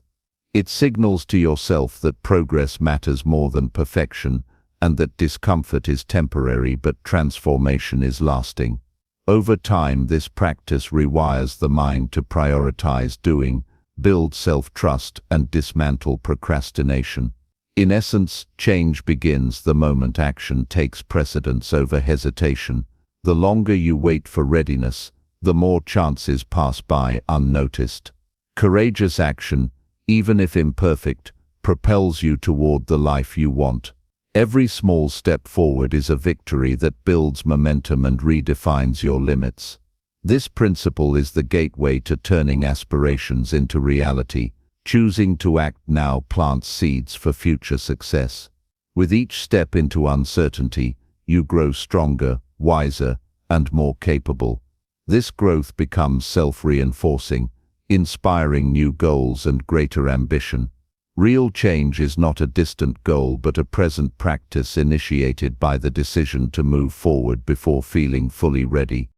It signals to yourself that progress matters more than perfection and that discomfort is temporary but transformation is lasting. Over time, this practice rewires the mind to prioritize doing, build self-trust, and dismantle procrastination. In essence, change begins the moment action takes precedence over hesitation. The longer you wait for readiness, the more chances pass by unnoticed. Courageous action, even if imperfect, propels you toward the life you want. Every small step forward is a victory that builds momentum and redefines your limits. This principle is the gateway to turning aspirations into reality. Choosing to act now plants seeds for future success. With each step into uncertainty, you grow stronger, wiser, and more capable. This growth becomes self-reinforcing, inspiring new goals and greater ambition. Real change is not a distant goal but a present practice initiated by the decision to move forward before feeling fully ready.